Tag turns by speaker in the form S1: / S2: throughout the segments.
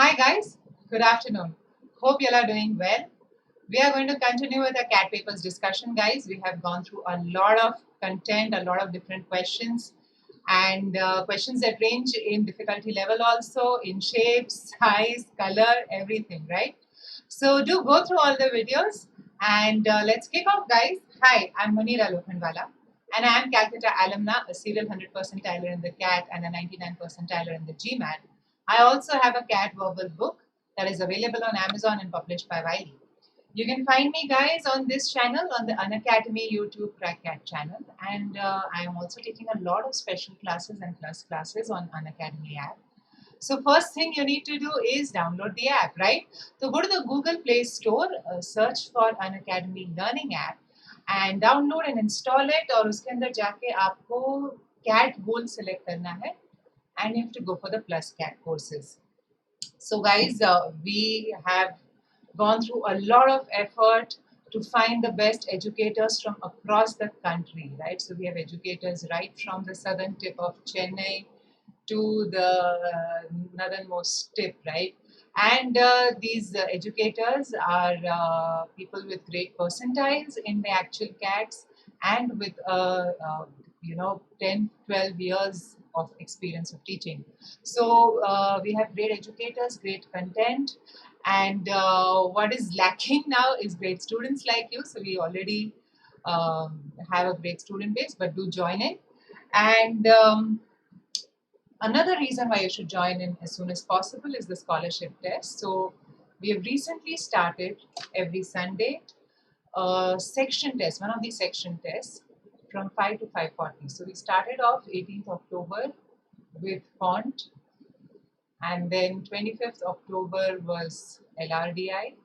S1: Hi guys, good afternoon. Hope you all are doing well. We are going to continue with the CAT papers discussion, guys. We have gone through a lot of content, a lot of different questions, and questions that range in difficulty level also, in shape, size, color, everything, right? So do go through all the videos and let's kick off, guys. Hi, I'm Munira Lokhandwala and I am Calcutta alumna, a serial 100 percentiler in the CAT and a 99 percentiler in the GMAT. I also have a CAT verbal book that is available on Amazon and published by Wiley. You can find me, guys, on this channel, on the Unacademy YouTube Crack Cat channel, and I am also taking a lot of special classes and plus classes on Unacademy app. So first thing you need to do is download the app, right? So go to the Google Play Store, search for Unacademy Learning app, and download and install it. और उसके अंदर जाके आपको CAT goal select करना है, and you have to go for the plus CAT courses. So guys, we have gone through a lot of effort to find the best educators from across the country, right? So we have educators right from the southern tip of Chennai to the northernmost tip, right? And these educators are people with great percentiles in the actual CATs and with 10, 12 years of experience of teaching. So we have great educators, great content, and what is lacking now is great students like you. So we already have a great student base, but do join in. And another reason why you should join in as soon as possible is the scholarship test. So we have recently started every Sunday section test, one of the section tests from 5 to 5:40. So we started off 18th October with font, and then 25th October was LRDI,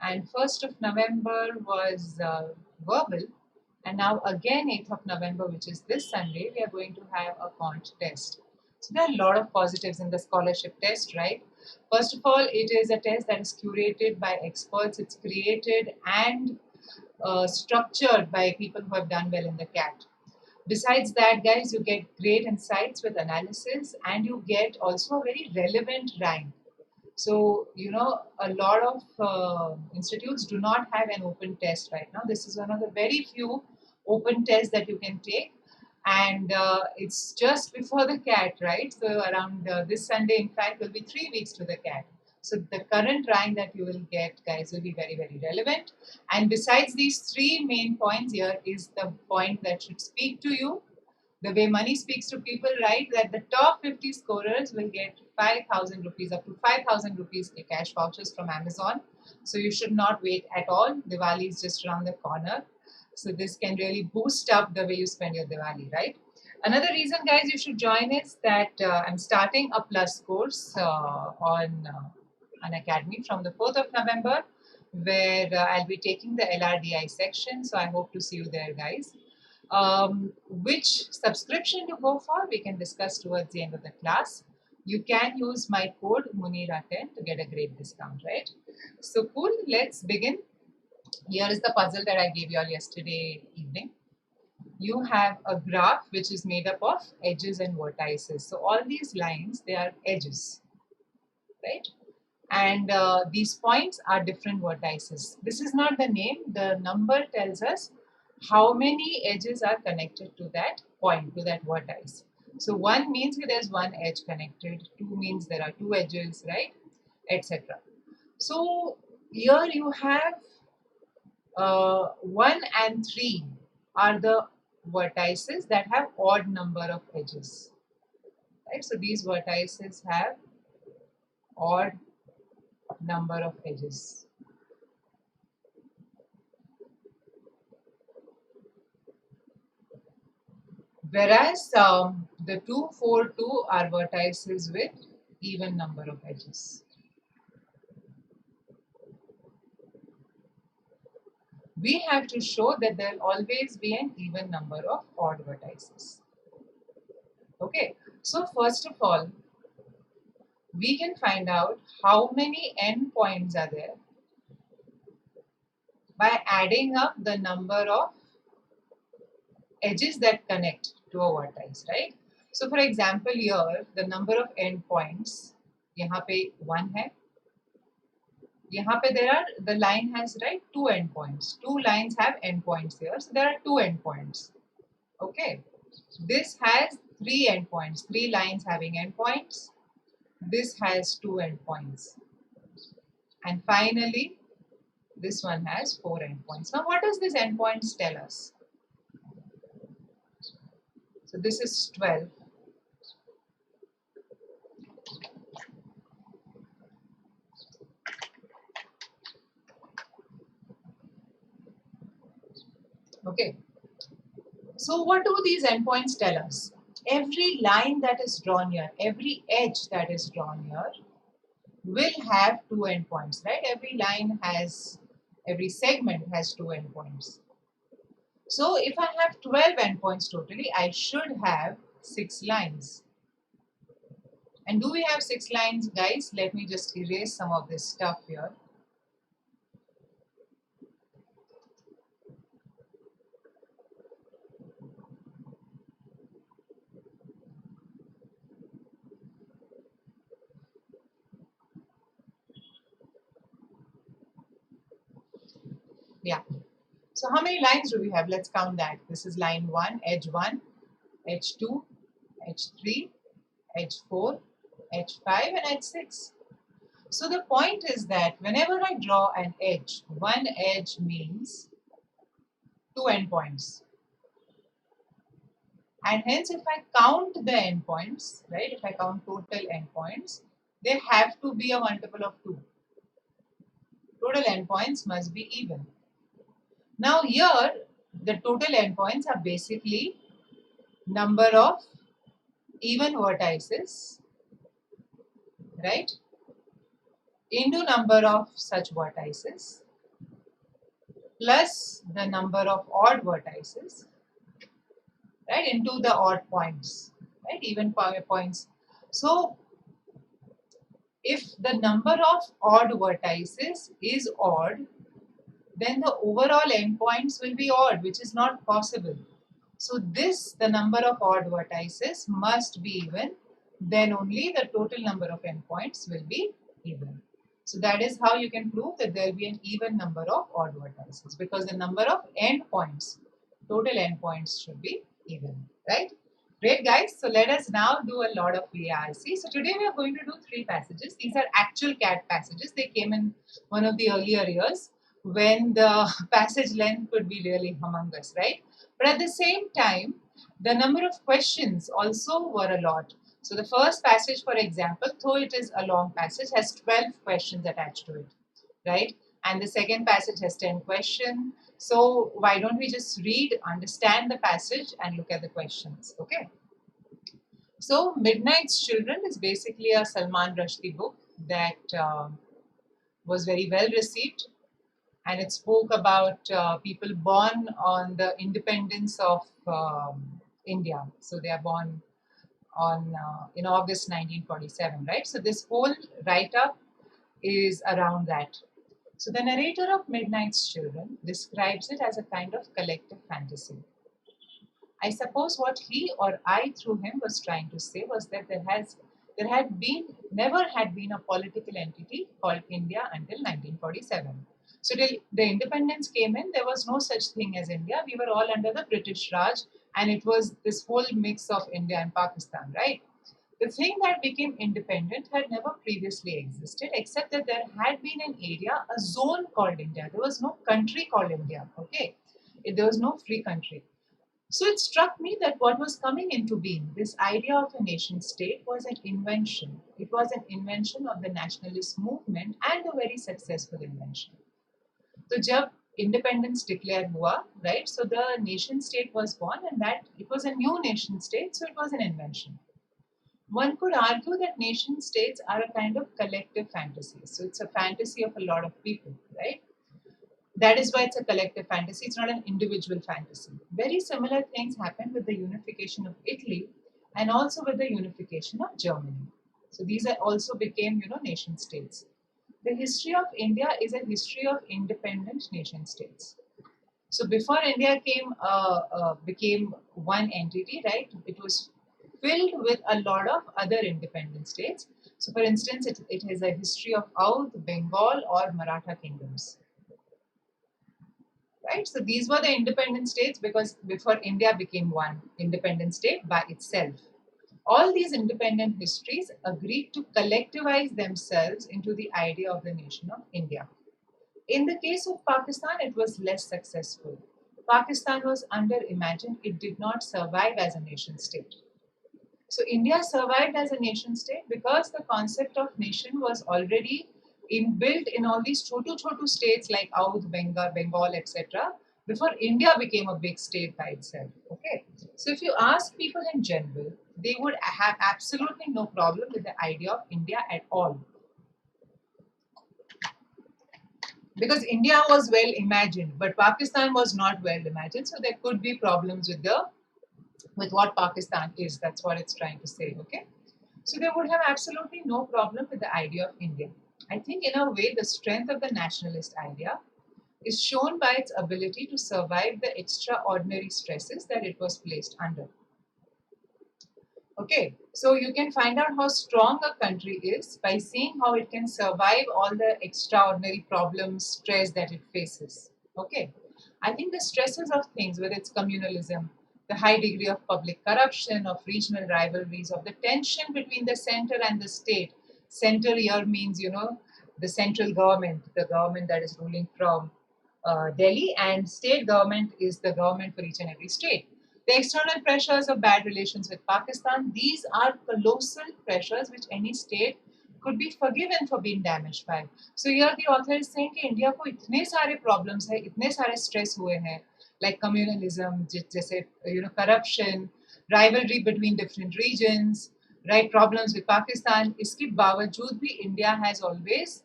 S1: and 1st of November was verbal, and now again 8th of November, which is this Sunday, we are going to have a font test. So there are a lot of positives in the scholarship test, right? First of all, it is a test that is curated by experts. It's created and structured by people who have done well in the CAT. Besides that, guys, you get great insights with analysis and you get also a very relevant rank. So, a lot of institutes do not have an open test right now. This is one of the very few open tests that you can take. And it's just before the CAT, right? So, around this Sunday, in fact, will be 3 weeks to the CAT. So, the current rank that you will get, guys, will be very, very relevant. And besides these three main points, here is the point that should speak to you. The way money speaks to people, right? That the top 50 scorers will get 5,000 rupees, up to 5,000 rupees cash vouchers from Amazon. So you should not wait at all. Diwali is just around the corner. So this can really boost up the way you spend your Diwali, right? Another reason, guys, you should join is that I'm starting a plus course on Unacademy from the 4th of November, where I'll be taking the LRDI section. So I hope to see you there, guys. Which subscription to go for, we can discuss towards the end of the class. You can use my code Munira10 to get a great discount, right? So cool, let's begin. Here is the puzzle that I gave you all yesterday evening. You have a graph which is made up of edges and vertices. So all these lines, they are edges, right? And these points are different vertices. This is not the name, the number tells us how many edges are connected to that point, to that vertex. So 1 means there's one edge connected, 2 means there are 2 edges, right, etc. So here you have 1 and 3 are the vertices that have odd number of edges, right? So these vertices have odd number of edges. Whereas the 2, 4, 2 are vertices with even number of edges. We have to show that there will always be an even number of odd vertices. Okay, so first of all, we can find out how many endpoints are there by adding up the number of edges that connect to a vertex, right? So for example, here the number of endpoints यहाँ पे 1 है, यहाँ पे there are, the line has, right, 2 endpoints. 2 lines have endpoints here, so there are 2 endpoints. Okay, this has 3 endpoints, 3 lines having endpoints. This has 2 endpoints, and finally this one has 4 endpoints. Now what does this endpoints tell us? So this is 12. Okay, so what do these endpoints tell us? Every line that is drawn here, every edge that is drawn here will have 2 endpoints, right? Every line has, every segment has 2 endpoints. So if I have 12 endpoints totally, I should have 6 lines. And do we have 6 lines, guys? Let me just erase some of this stuff here. Yeah. So how many lines do we have? Let's count that. This is line 1, edge 1, edge 2, edge 3, edge 4, edge 5, and edge 6. So the point is that whenever I draw an edge, one edge means 2 endpoints. And hence if I count the endpoints, right, if I count total endpoints, they have to be a multiple of 2. Total endpoints must be even. Now here, the total endpoints are basically number of even vertices, right, into number of such vertices plus the number of odd vertices, right, into the odd points, right, even points. So if the number of odd vertices is odd, then the overall endpoints will be odd, which is not possible. So this, the number of odd vertices must be even, then only the total number of endpoints will be even. So that is how you can prove that there will be an even number of odd vertices, because the number of endpoints, total endpoints, should be even, right? Great, guys. So let us now do a lot of VRC. So today we are going to do 3 passages. These are actual CAT passages. They came in one of the earlier years when the passage length could be really humongous, right? But at the same time, the number of questions also were a lot. So the first passage, for example, though it is a long passage, has 12 questions attached to it, right? And the second passage has 10 questions. So why don't we just read, understand the passage, and look at the questions, okay? So Midnight's Children is basically a Salman Rushdie book that was very well received, and it spoke about people born on the independence of India. So they are born on in August 1947, right? So this whole write-up is around that. So the narrator of Midnight's Children describes it as a kind of collective fantasy. I suppose what he or I through him was trying to say was that never had been a political entity called India until 1947. So till the independence came in, there was no such thing as India. We were all under the British Raj, and it was this whole mix of India and Pakistan, right? The thing that became independent had never previously existed, except that there had been an area, a zone called India. There was no country called India, okay? There was no free country. So it struck me that what was coming into being, this idea of a nation state, was an invention. It was an invention of the nationalist movement, and a very successful invention. So जब independence declared हुआ, right? So the nation state was born, and that it was a new nation state, so it was an invention. One could argue that nation states are a kind of collective fantasy. So it's a fantasy of a lot of people, right? That is why it's a collective fantasy. It's not an individual fantasy. Very similar things happened with the unification of Italy and also with the unification of Germany. So these are also became, nation states. The history of India is a history of independent nation states. So before India became one entity, right? It was filled with a lot of other independent states. So, for instance, it is a history of Oudh, Bengal, or Maratha kingdoms. Right? So, these were the independent states because before India became one independent state by itself. All these independent histories agreed to collectivize themselves into the idea of the nation of India. In the case of Pakistan, it was less successful. Pakistan was under-imagined, it did not survive as a nation state. So India survived as a nation state because the concept of nation was already inbuilt in all these chotu states like Oudh, Bengal, etc. before India became a big state by itself. Okay, so if you ask people in general, they would have absolutely no problem with the idea of India at all, because India was well imagined, but Pakistan was not well imagined. So there could be problems with what Pakistan is. That's what it's trying to say. Okay. So they would have absolutely no problem with the idea of India. I think, in a way, the strength of the nationalist idea is shown by its ability to survive the extraordinary stresses that it was placed under. Okay, so you can find out how strong a country is by seeing how it can survive all the extraordinary problems, stress that it faces. Okay, I think the stresses of things, whether it's communalism, the high degree of public corruption, of regional rivalries, of the tension between the center and the state. Center here means, the central government, the government that is ruling from Delhi, and state government is the government for each and every state. The external pressures of bad relations with Pakistan, these are colossal pressures which any state could be forgiven for being damaged by. So here the author is saying कि India को इतने सारे problems है, इतने सारे stress हुए हैं, like communalism, जैसे corruption, rivalry between different regions, right, problems with Pakistan. इसके बावजूद भी India has always,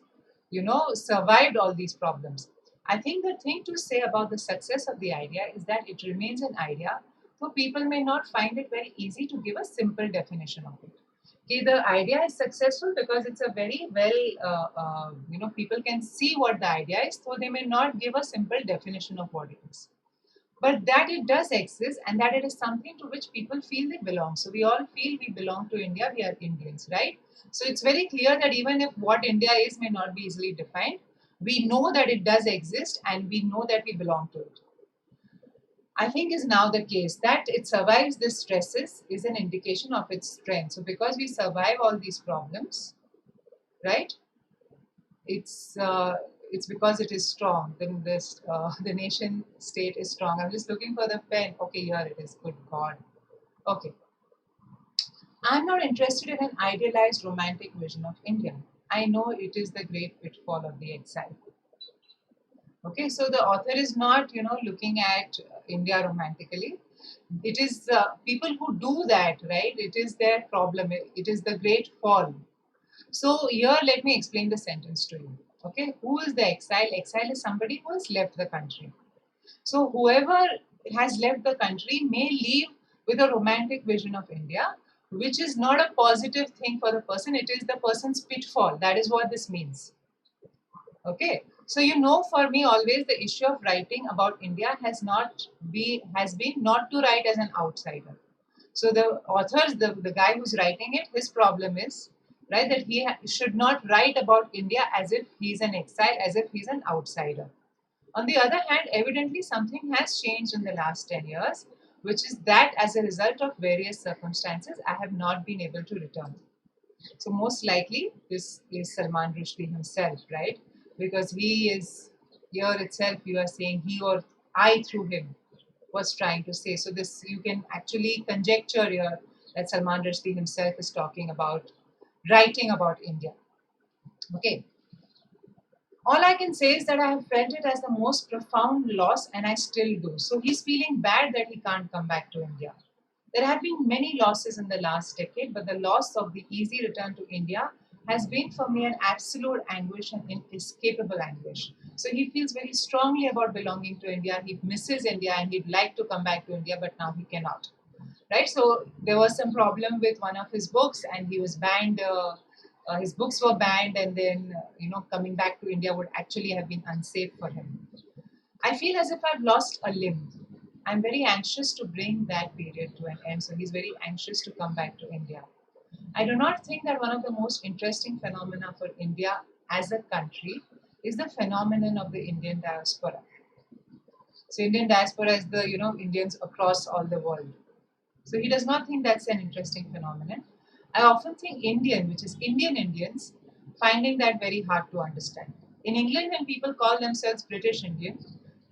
S1: survived all these problems. I think the thing to say about the success of the idea is that it remains an idea, so people may not find it very easy to give a simple definition of it. Okay, the idea is successful because it's a very well, people can see what the idea is, so they may not give a simple definition of what it is. But that it does exist and that it is something to which people feel they belong. So we all feel we belong to India, we are Indians, right? So it's very clear that even if what India is may not be easily defined, we know that it does exist and we know that we belong to it. I think is now the case that it survives these stresses is an indication of its strength. So because we survive all these problems, right? It's because it is strong. Then this the nation state is strong. I'm just looking for the pen. Okay, here it is. Good God. Okay. I'm not interested in an idealized romantic vision of India. I know it is the great pitfall of the exile. Okay, so the author is not, looking at India romantically. It is people who do that, right? It is their problem. It is the great fall. So here, let me explain the sentence to you. Okay, who is the exile? Exile is somebody who has left the country. So whoever has left the country may leave with a romantic vision of India, which is not a positive thing for the person. It is the person's pitfall. That is what this means. Okay, so for me always the issue of writing about India has been not to write as an outsider. So the authors, the guy who's writing it, his problem is, right, that he should not write about India as if he's an exile, as if he's an outsider. On the other hand, evidently something has changed in the last 10 years, which is that as a result of various circumstances, I have not been able to return. So most likely this is Salman Rushdie himself, right? Because he is here itself, you are saying he or I through him was trying to say. So this you can actually conjecture here that Salman Rushdie himself is talking about writing about India. Okay. All I can say is that I have felt it as the most profound loss and I still do. So he's feeling bad that he can't come back to India. There have been many losses in the last decade, but the loss of the easy return to India has been for me an absolute anguish and inescapable anguish. So he feels very strongly about belonging to India. He misses India and he'd like to come back to India, but now he cannot. Right? So there was some problem with one of his books, and he was banned. His books were banned, and then coming back to India would actually have been unsafe for him. I feel as if I've lost a limb. I'm very anxious to bring that period to an end. So he's very anxious to come back to India. I do not think that one of the most interesting phenomena for India as a country is the phenomenon of the Indian diaspora. So Indian diaspora is the Indians across all the world. So he does not think that's an interesting phenomenon. I often think Indian, which is Indian Indians, finding that very hard to understand. In England, when people call themselves British Indian,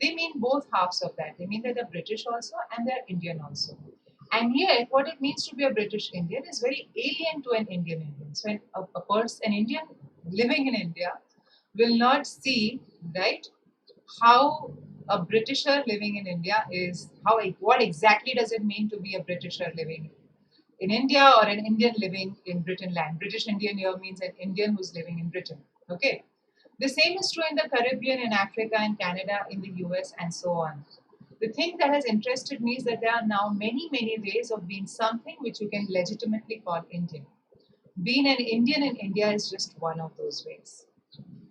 S1: they mean both halves of that. They mean that they're British also and they're Indian also. And yet, what it means to be a British Indian is very alien to an Indian Indian. So, an Indian living in India will not see, right, how a Britisher living in India is what exactly does it mean to be a Britisher living in India or an Indian living in Britain land. British Indian here means an Indian who's living in Britain. Okay. The same is true in the Caribbean, in Africa, in Canada, in the US, and so on. The thing that has interested me is that there are now many, many ways of being something which you can legitimately call Indian. Being an Indian in India is just one of those ways.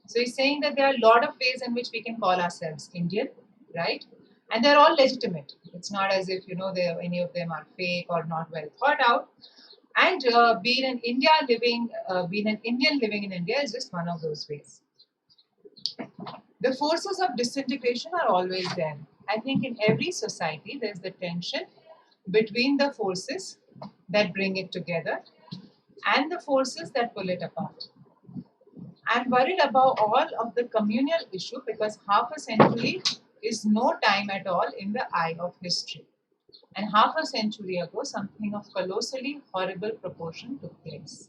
S1: So he's saying that there are a lot of ways in which we can call ourselves Indian, right? And they're all legitimate. It's not as if any of them are fake or not well thought out. And being an Indian living in India is just one of those ways. The forces of disintegration are always there. I think in every society there's the tension between the forces that bring it together and the forces that pull it apart. I'm worried about all of the communal issue because half a century is no time at all in the eye of history. And half a century ago, something of colossally horrible proportion took place.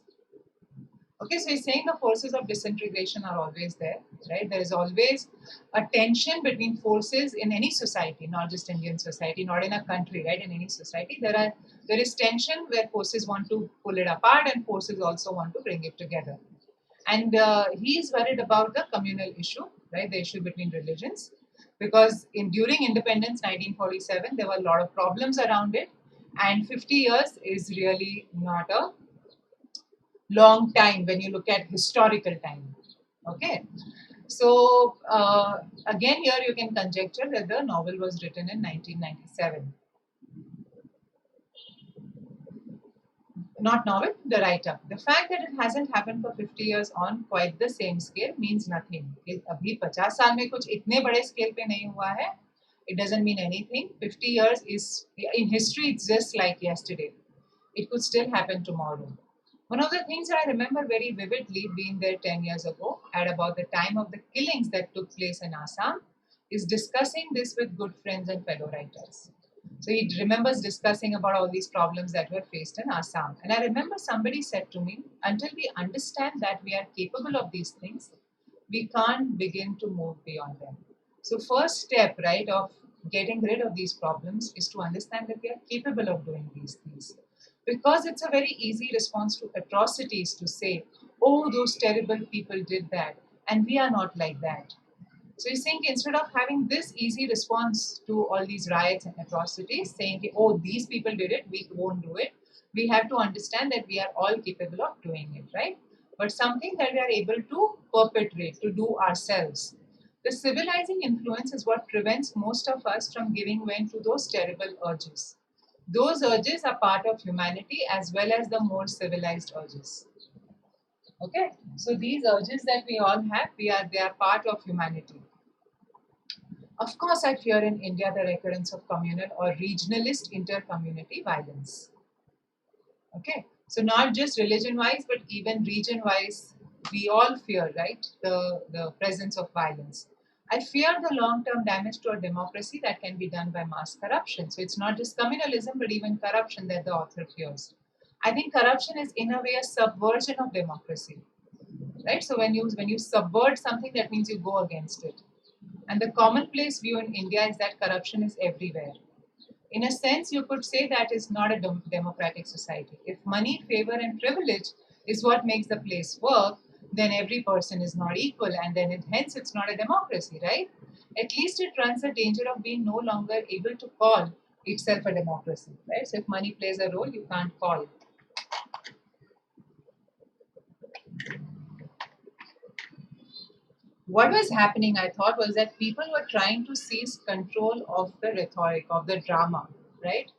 S1: Okay, so he's saying the forces of disintegration are always there, right? There is always a tension between forces in any society, not just Indian society, not in a country, right? In any society, there is tension where forces want to pull it apart and forces also want to bring it together. And he is worried about the communal issue, right? The issue between religions, because during independence 1947 there were a lot of problems around it, and 50 years is really not a long time when you look at historical time. Okay, so again here you can conjecture that the novel was written in 1997. Not novel, the write-up. The fact that it hasn't happened for 50 years on quite the same scale means nothing. अभी 50 साल में कुछ इतने बड़े scale पे नहीं हुआ है. It doesn't mean anything. 50 years is, in history, it's just like yesterday. It could still happen tomorrow. One of the things that I remember very vividly being there 10 years ago, at about the time of the killings that took place in Assam, is discussing this with good friends and fellow writers. So he remembers discussing about all these problems that were faced in Assam. And I remember somebody said to me, until we understand that we are capable of these things, we can't begin to move beyond them. So first step, right, of getting rid of these problems is to understand that we are capable of doing these things. Because it's a very easy response to atrocities to say, oh, those terrible people did that, and we are not like that. So you think instead of having this easy response to all these riots and atrocities, saying, oh, these people did it, we won't do it, we have to understand that we are all capable of doing it, right? But something that we are able to perpetrate, to do ourselves. The civilizing influence is what prevents most of us from giving way to those terrible urges. Those urges are part of humanity as well as the more civilized urges. Okay, so these urges that we all have, they are part of humanity. Of course, I fear in India the recurrence of communal or regionalist inter-community violence. Okay, so not just religion-wise, but even region-wise, we all fear, right, the presence of violence. I fear the long-term damage to our democracy that can be done by mass corruption. So it's not just communalism, but even corruption that the author fears. I think corruption is in a way a subversion of democracy, right? So when you subvert something, that means you go against it. And the commonplace view in India is that corruption is everywhere. In a sense, you could say that is not a democratic society. If money, favor, and privilege is what makes the place work, then every person is not equal, and then hence it's not a democracy, right? At least it runs the danger of being no longer able to call itself a democracy, right? So if money plays a role, you can't call it. What was happening, I thought, was that people were trying to seize control of the rhetoric, of the drama, right?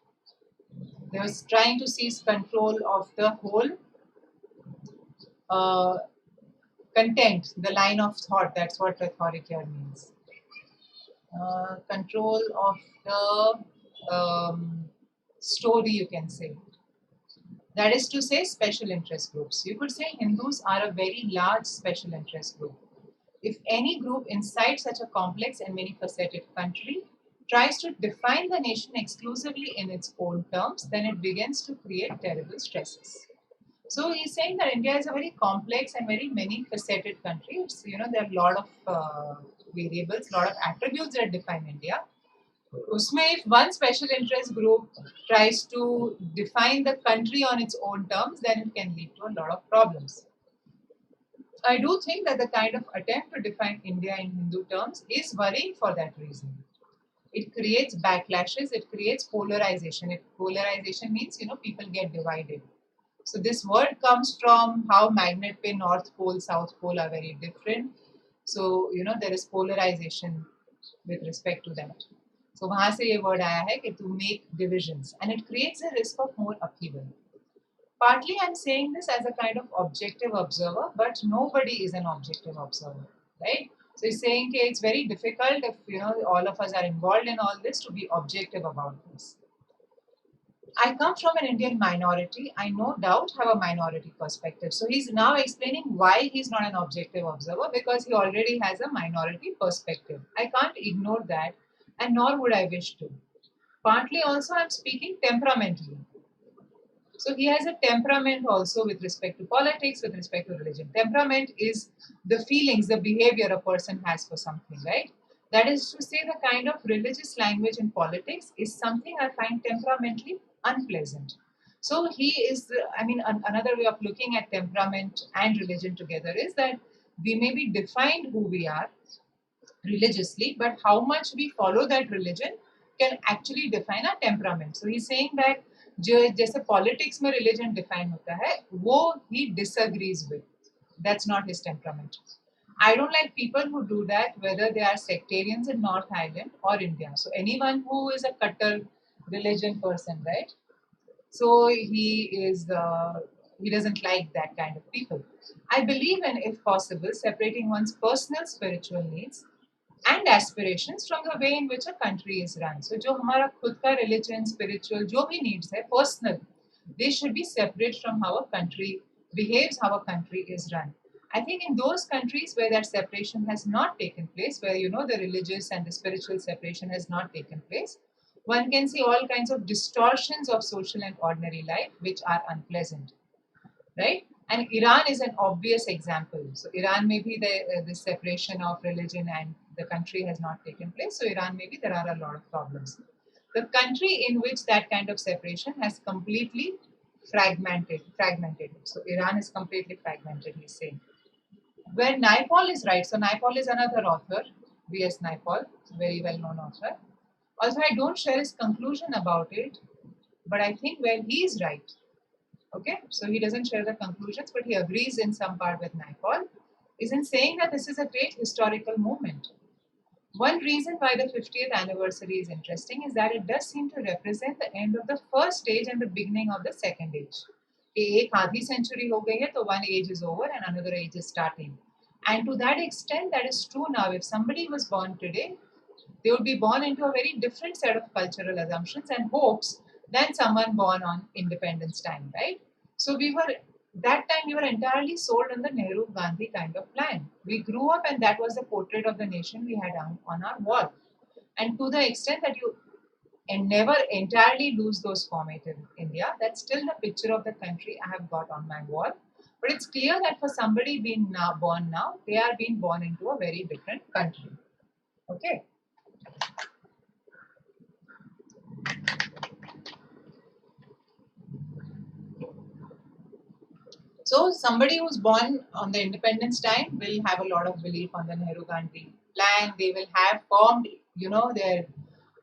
S1: They was trying to seize control of the whole uh, content, the line of thought. That's what rhetoric here means. Control of the story, you can say. That is to say, special interest groups. You could say Hindus are a very large special interest group. If any group inside such a complex and many faceted country tries to define the nation exclusively in its own terms, then it begins to create terrible stresses. So he's saying that India is a very complex and very many faceted country. It's, there are a lot of variables, a lot of attributes that define India. Usme, if one special interest group tries to define the country on its own terms, then it can lead to a lot of problems. I do think that the kind of attempt to define India in Hindu terms is worrying for that reason. It creates backlashes, it creates polarization. If polarization means, people get divided. So this word comes from how magnet pin North Pole, South Pole are very different. So, there is polarization with respect to that. So वहाँ से ये word आया है कि to make divisions, and it creates a risk of more upheaval. Partly I'm saying this as a kind of objective observer, but nobody is an objective observer, right? So he's saying that it's very difficult if all of us are involved in all this to be objective about this. I come from an Indian minority. I no doubt have a minority perspective. So he's now explaining why he's not an objective observer, because he already has a minority perspective. I can't ignore that, and nor would I wish to. Partly also, I'm speaking temperamentally. So he has a temperament also with respect to politics, with respect to religion. Temperament is the feelings, the behavior a person has for something, right? That is to say, the kind of religious language in politics is something I find temperamentally unpleasant. So he is, another way of looking at temperament and religion together is that we may be defined who we are religiously, but how much we follow that religion can actually define our temperament. So he's saying that जो जैसे politics में religion define होता है वो he disagrees with. That's not his temperament. I don't like people who do that, whether they are sectarians in North Island or India. So anyone who is a Kattar religion person, right? So he doesn't like that kind of people. I believe in, if possible, separating one's personal spiritual needs and aspirations from the way in which a country is run. So जो हमारा खुद का religion, spiritual जो भी needs है personal, they should be separate from how a country behaves, how a country is run. I think in those countries where that separation has not taken place, where the religious and the spiritual separation has not taken place, one can see all kinds of distortions of social and ordinary life which are unpleasant, right? And Iran is an obvious example. So Iran maybe the separation of religion and the country has not taken place. So Iran maybe there are a lot of problems. The country in which that kind of separation has completely fragmented. So Iran is completely fragmented, he's saying. Where Naipaul is right. So Naipaul is another author, V.S. Naipaul, very well-known author. Also, I don't share his conclusion about it, but I think where he is right. Okay, so he doesn't share the conclusions, but he agrees in some part with Naipaul, is in saying that this is a great historical moment. One reason why the 50th anniversary is interesting is that it does seem to represent the end of the first stage and the beginning of the second age. एक आधी century हो गई है, तो one age is over and another age is starting. And to that extent, that is true now. If somebody was born today, they would be born into a very different set of cultural assumptions and hopes than someone born on independence time, right? So that time we were entirely sold on the Nehru Gandhi kind of plan. We grew up and that was the portrait of the nation we had on our wall. And to the extent that you and never entirely lose those formative India, that's still the picture of the country I have got on my wall. But it's clear that for somebody being born now, they are being born into a very different country. Okay. So somebody who's born on the independence time will have a lot of belief on the Nehru Gandhi plan. They will have formed, their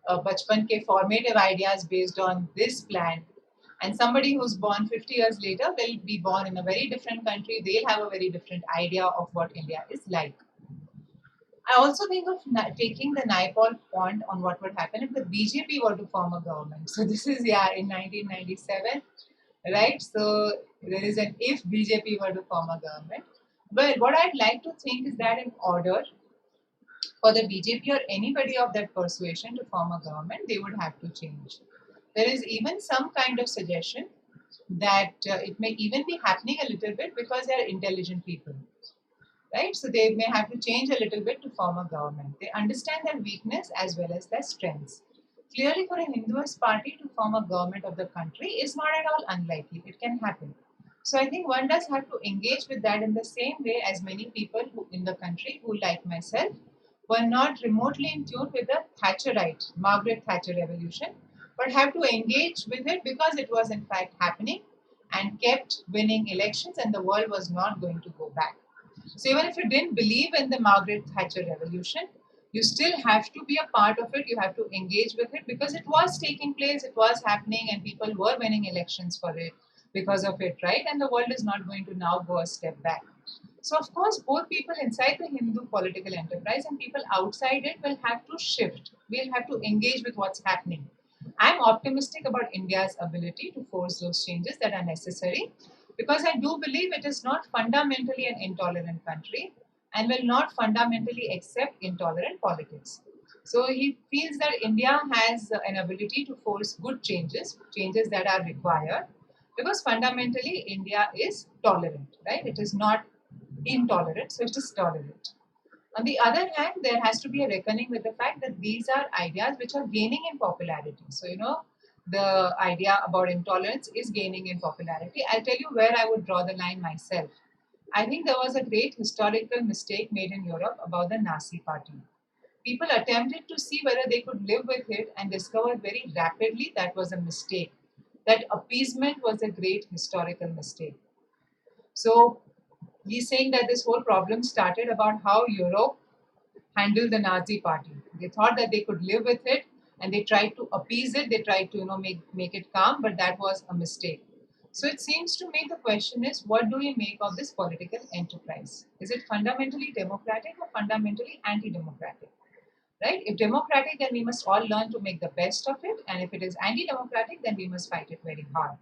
S1: bachpan ke formative ideas based on this plan. And somebody who's born 50 years later will be born in a very different country. They'll have a very different idea of what India is like. I also think of taking the Naipaul point on what would happen if the BJP were to form a government. So this is, in 1997. Right, so There is an if BJP were to form a government. But what I'd like to think is that in order for the BJP or anybody of that persuasion to form a government, they would have to change. There is even some kind of suggestion that it may even be happening a little bit because they are intelligent people, right? So they may have to change a little bit to form a government. They understand their weakness as well as their strengths. Clearly, for a Hinduist party to form a government of the country is not at all unlikely. It can happen. So I think one does have to engage with that in the same way as many people who in the country who, like myself, were not remotely in tune with the Thatcherite, Margaret Thatcher revolution, but have to engage with it because it was in fact happening and kept winning elections and the world was not going to go back. So even if you didn't believe in the Margaret Thatcher revolution, you still have to be a part of it. You have to engage with it because it was taking place, it was happening, and people were winning elections for it because of it, right? And the world is not going to now go a step back. So, of course, both people inside the Hindu political enterprise and people outside it will have to shift. We'll have to engage with what's happening. I'm optimistic about India's ability to force those changes that are necessary because I do believe it is not fundamentally an intolerant country and will not fundamentally accept intolerant politics. So he feels that India has an ability to force good changes, changes that are required, because fundamentally India is tolerant, right? It is not intolerant, so it is tolerant. On the other hand, there has to be a reckoning with the fact that these are ideas which are gaining in popularity. So, the idea about intolerance is gaining in popularity. I'll tell you where I would draw the line myself. I think there was a great historical mistake made in Europe about the Nazi party. People attempted to see whether they could live with it and discovered very rapidly that was a mistake. That appeasement was a great historical mistake. So he's saying that this whole problem started about how Europe handled the Nazi party. They thought that they could live with it and they tried to appease it, they tried to make it calm, but that was a mistake. So it seems to me the question is what do we make of this political enterprise? Is it fundamentally democratic or fundamentally anti-democratic? Right? If democratic, then we must all learn to make the best of it, and if it is anti-democratic, then we must fight it very hard.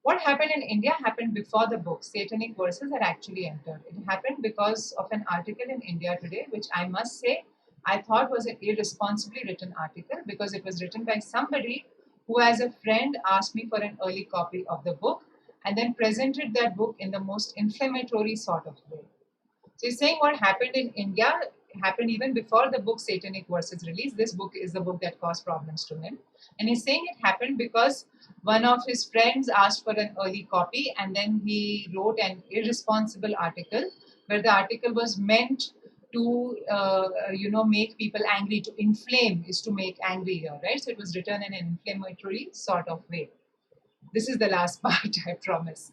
S1: What happened in India happened before the book Satanic Verses had actually entered. It happened because of an article in India Today, which I must say I thought was an irresponsibly written article because it was written by somebody who, as a friend, asked me for an early copy of the book and then presented that book in the most inflammatory sort of way. So he's saying what happened in India happened even before the book Satanic Verses released. This book is the book that caused problems to him. And he's saying it happened because one of his friends asked for an early copy and then he wrote an irresponsible article where the article was meant to, make people angry, to inflame is to make angry here, right? So it was written in an inflammatory sort of way. This is the last part, I promise.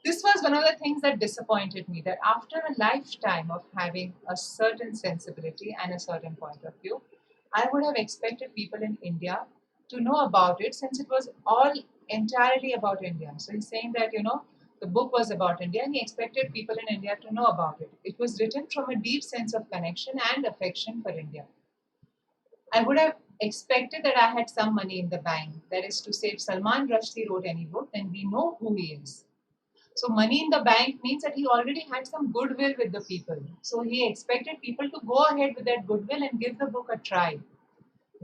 S1: This was one of the things that disappointed me that after a lifetime of having a certain sensibility and a certain point of view, I would have expected people in India to know about it since it was all entirely about India. So he's saying that, the book was about India and he expected people in India to know about it. It was written from a deep sense of connection and affection for India. I would have expected that I had some money in the bank. That is to say, if Salman Rushdie wrote any book, then we know who he is. So money in the bank means that he already had some goodwill with the people. So he expected people to go ahead with that goodwill and give the book a try,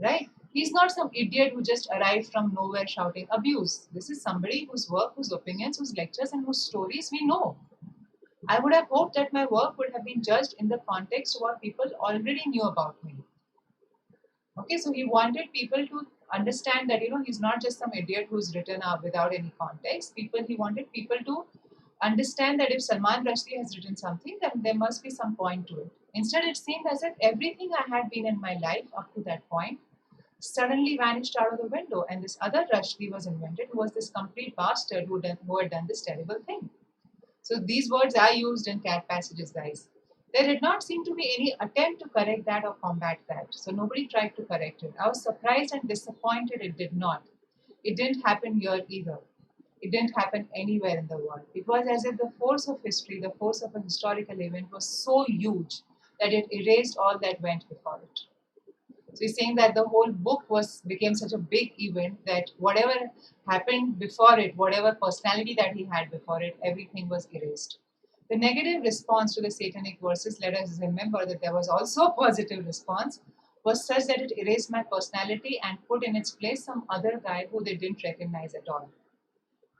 S1: right? He's not some idiot who just arrived from nowhere shouting abuse. This is somebody whose work, whose opinions, whose lectures, and whose stories we know. I would have hoped that my work would have been judged in the context of what people already knew about me. Okay, so he wanted people to understand that he's not just some idiot who's written without any context. He wanted people to understand that if Salman Rushdie has written something, then there must be some point to it. Instead, it seemed as if everything I had been in my life up to that point suddenly vanished out of the window, and this other Rushdie was invented, who was this complete bastard who had done this terrible thing. So these words I used in cat passages, guys. There did not seem to be any attempt to correct that or combat that. So nobody tried to correct it. I was surprised and disappointed it did not. It didn't happen here either. It didn't happen anywhere in the world. It was as if the force of history, the force of a historical event was so huge that it erased all that went before it. So he's saying that the whole book became such a big event that whatever happened before it, whatever personality that he had before it, everything was erased. The negative response to the satanic verses, let us remember that there was also a positive response, was such that it erased my personality and put in its place some other guy who they didn't recognize at all.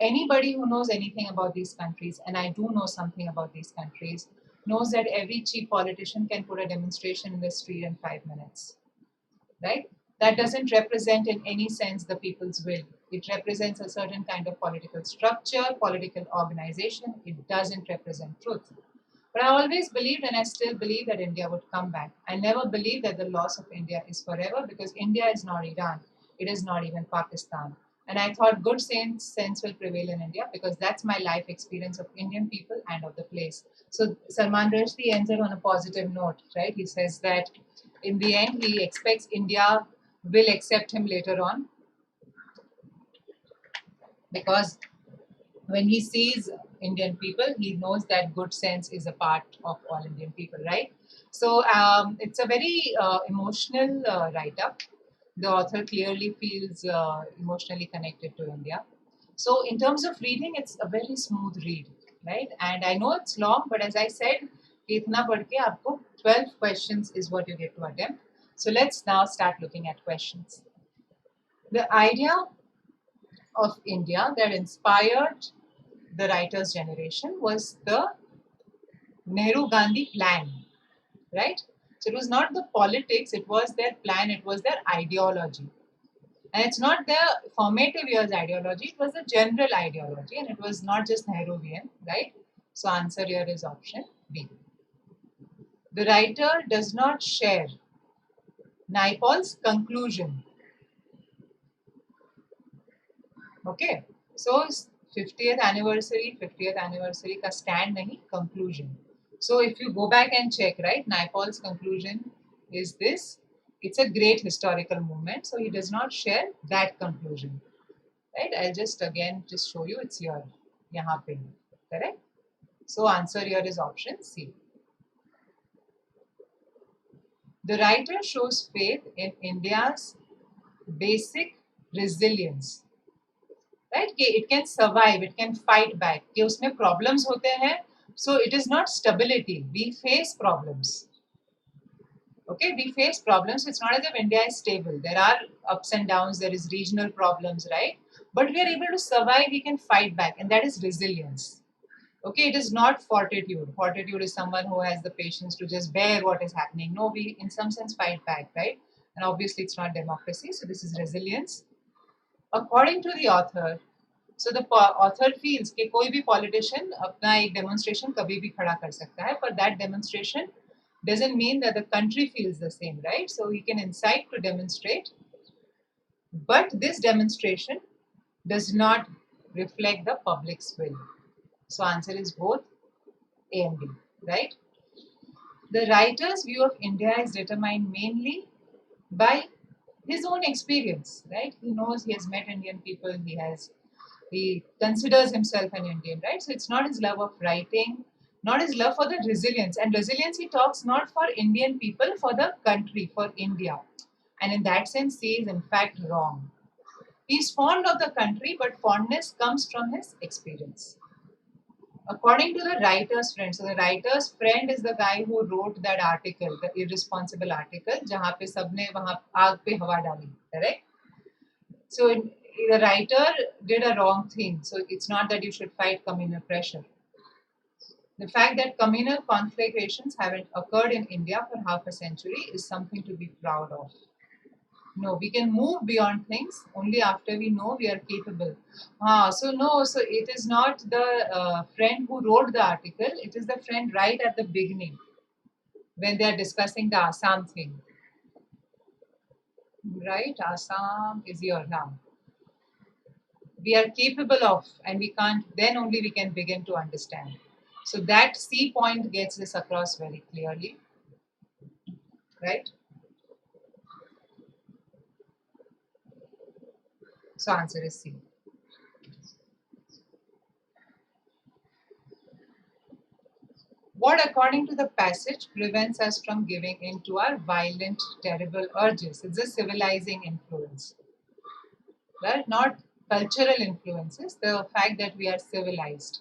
S1: Anybody who knows anything about these countries, and I do know something about these countries, knows that every cheap politician can put a demonstration in the street in 5 minutes, right? That doesn't represent in any sense the people's will. It represents a certain kind of political structure, political organization. It doesn't represent truth. But I always believed, and I still believe, that India would come back. I never believed that the loss of India is forever, because India is not Iran. It is not even Pakistan. And I thought good sense will prevail in India, because that's my life experience of Indian people and of the place. So Salman Rushdie ends it on a positive note, right? He says that in the end, he expects India will accept him later on, because when he sees Indian people, he knows that good sense is a part of all Indian people, right? So it's a very emotional write-up. The author clearly feels emotionally connected to India. So in terms of reading, it's a very smooth read, right? And I know it's long, but as I said, itna padh ke aapko 12 questions is what you get to attempt. So let's now start looking at questions. The idea of India that inspired the writer's generation was the Nehru Gandhi plan, right? So it was not the politics, it was their plan, it was their ideology. And it's not their formative years ideology, it was the general ideology, and it was not just Nehruvian, right? So answer here is option B. The writer does not share Naipaul's conclusion. Okay, so 50th anniversary का stand नहीं, conclusion. So if you go back and check, right, Naipaul's conclusion is this: it's a great historical movement. So he does not share that conclusion, right? I'll just again just show you, it's here, यहाँ पे, correct? So answer here is option C. The writer shows faith in India's basic resilience, right? कि it can survive, it can fight back, कि उसमें problems होते हैं, so it is not stability, we face problems. Okay, we face problems. It's not as if India is stable. There are ups and downs, there is regional problems, right? But we are able to survive, we can fight back, and that is resilience. Okay, it is not fortitude. Fortitude is someone who has the patience to just bear what is happening. No, we in some sense fight back, right? And obviously it's not democracy, so this is resilience. According to the author, so the author feels कि कोई भी politician अपना एक demonstration कभी भी खड़ा कर सकता है, but that demonstration doesn't mean that the country feels the same, right? So he can incite to demonstrate, but this demonstration does not reflect the public's will. So answer is both A and B, right? The writer's view of India is determined mainly by his own experience, right? He knows, he has met Indian people, he considers himself an Indian, right? So it's not his love of writing, not his love for the resilience. And resilience he talks not for Indian people, for the country, for India. And in that sense, he is in fact wrong. He's fond of the country, but fondness comes from his experience. According to the writer's friend, so the writer's friend is the guy who wrote that article, the irresponsible article, जहाँ पे सबने वहाँ आग पे हवा डाली, correct? So the writer did a wrong thing. So it's not that you should fight communal pressure. The fact that communal conflagrations haven't occurred in India for half a century is something to be proud of. No, we can move beyond things only after we know we are capable. So it is not the friend who wrote the article, it is the friend right at the beginning when they are discussing the Assam thing. Right? Assam is here now. We are capable of, and we can't, then only we can begin to understand. So that C point gets this across very clearly, right? So answer is C. What, according to the passage, prevents us from giving in to our violent, terrible urges? It's a civilizing influence, right? Not cultural influences, the fact that we are civilized.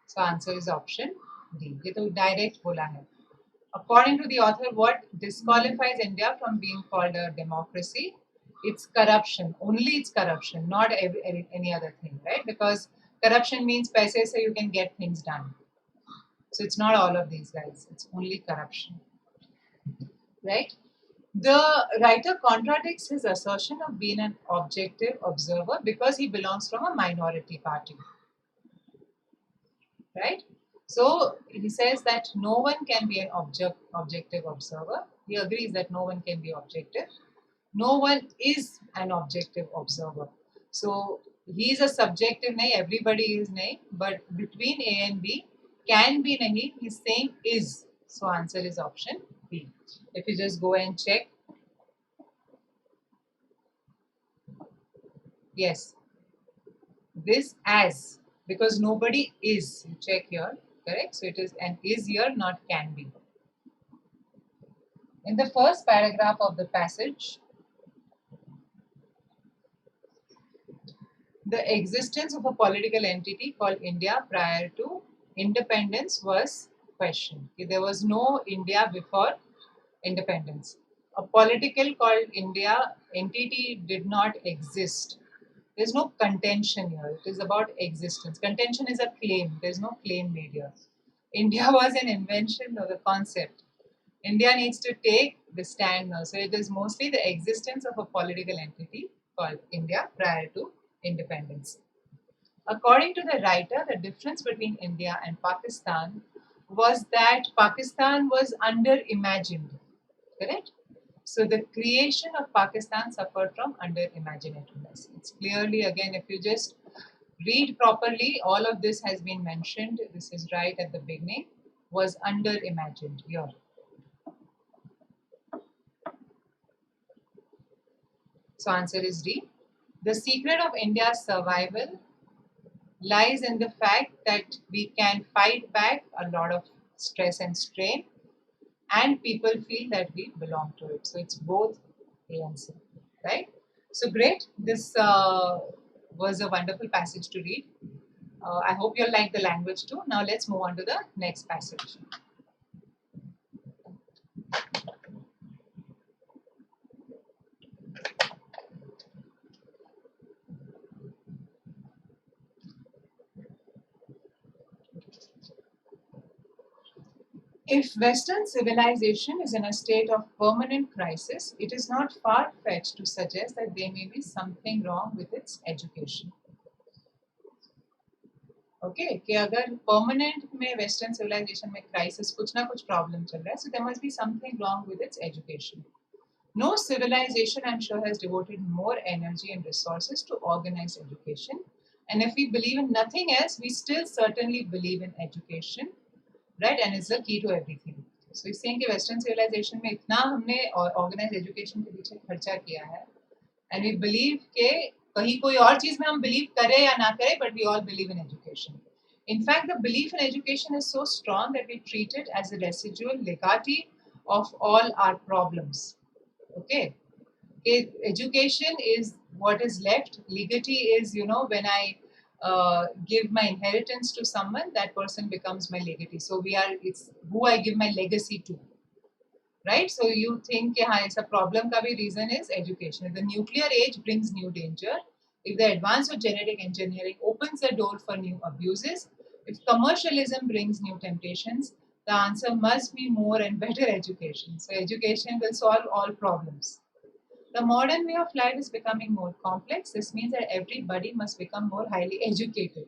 S1: So answer is option D. ये तो direct बोला है. According to the author, what disqualifies India from being called a democracy? It's corruption. Only it's corruption, not any other thing, right? Because corruption means paise so you can get things done. So it's not all of these guys. It's only corruption, right? The writer contradicts his assertion of being an objective observer because he belongs from a minority party, right? So he says that no one can be an objective observer. He agrees that no one can be objective. No one is an objective observer. So he is a subjective nahi, everybody is nahi, but between A and B can be nahi, he's saying is. So answer is option B. If you just go and check, yes, this as, because nobody is, you check here, correct? So it is an is here, not can be. In the first paragraph of the passage, the existence of a political entity called India prior to independence was questioned. There was no India before independence. A political called India entity did not exist. There's no contention here. It is about existence. Contention is a claim. There's no claim made here. India was an invention of the concept. India needs to take the stand now. So it is mostly the existence of a political entity called India prior to independence. According to the writer, the difference between India and Pakistan was that Pakistan was under-imagined, correct? So the creation of Pakistan suffered from under-imaginativeness. It's clearly, again, if you just read properly, all of this has been mentioned. This is right at the beginning, was under-imagined here. So answer is D. The secret of India's survival lies in the fact that we can fight back a lot of stress and strain, and people feel that we belong to it. So it's both A and C, right? So great. This was a wonderful passage to read. I hope you'll like the language too. Now let's move on to the next passage. If Western civilization is in a state of permanent crisis, it is not far fetched to suggest that there may be something wrong with its education. Okay, कि अगर permanent में Western civilization में crisis कुछ ना कुछ problem चल रहा है, so there must be something wrong with its education. No civilization, I'm sure, has devoted more energy and resources to organize education. And if we believe in nothing else, we still certainly believe in education, right? And it's the key to everything. So he's saying कि Western civilization में इतना हमने organized education के पीछे खर्चा किया है, and we believe कि कहीं कोई और चीज में हम believe करें या ना करें, but we all believe in education. In fact, the belief in education is so strong that we treat it as a residual legatee of all our problems. Okay, education is what is left. Legatee is, when I give my inheritance to someone, that person becomes my legatee. So it's who I give my legacy to, right? So you think it's a problem ka bhi reason is education. If the nuclear age brings new danger, if the advance of genetic engineering opens the door for new abuses, if commercialism brings new temptations, the answer must be more and better education. So education will solve all problems. The modern way of life is becoming more complex. This means that everybody must become more highly educated.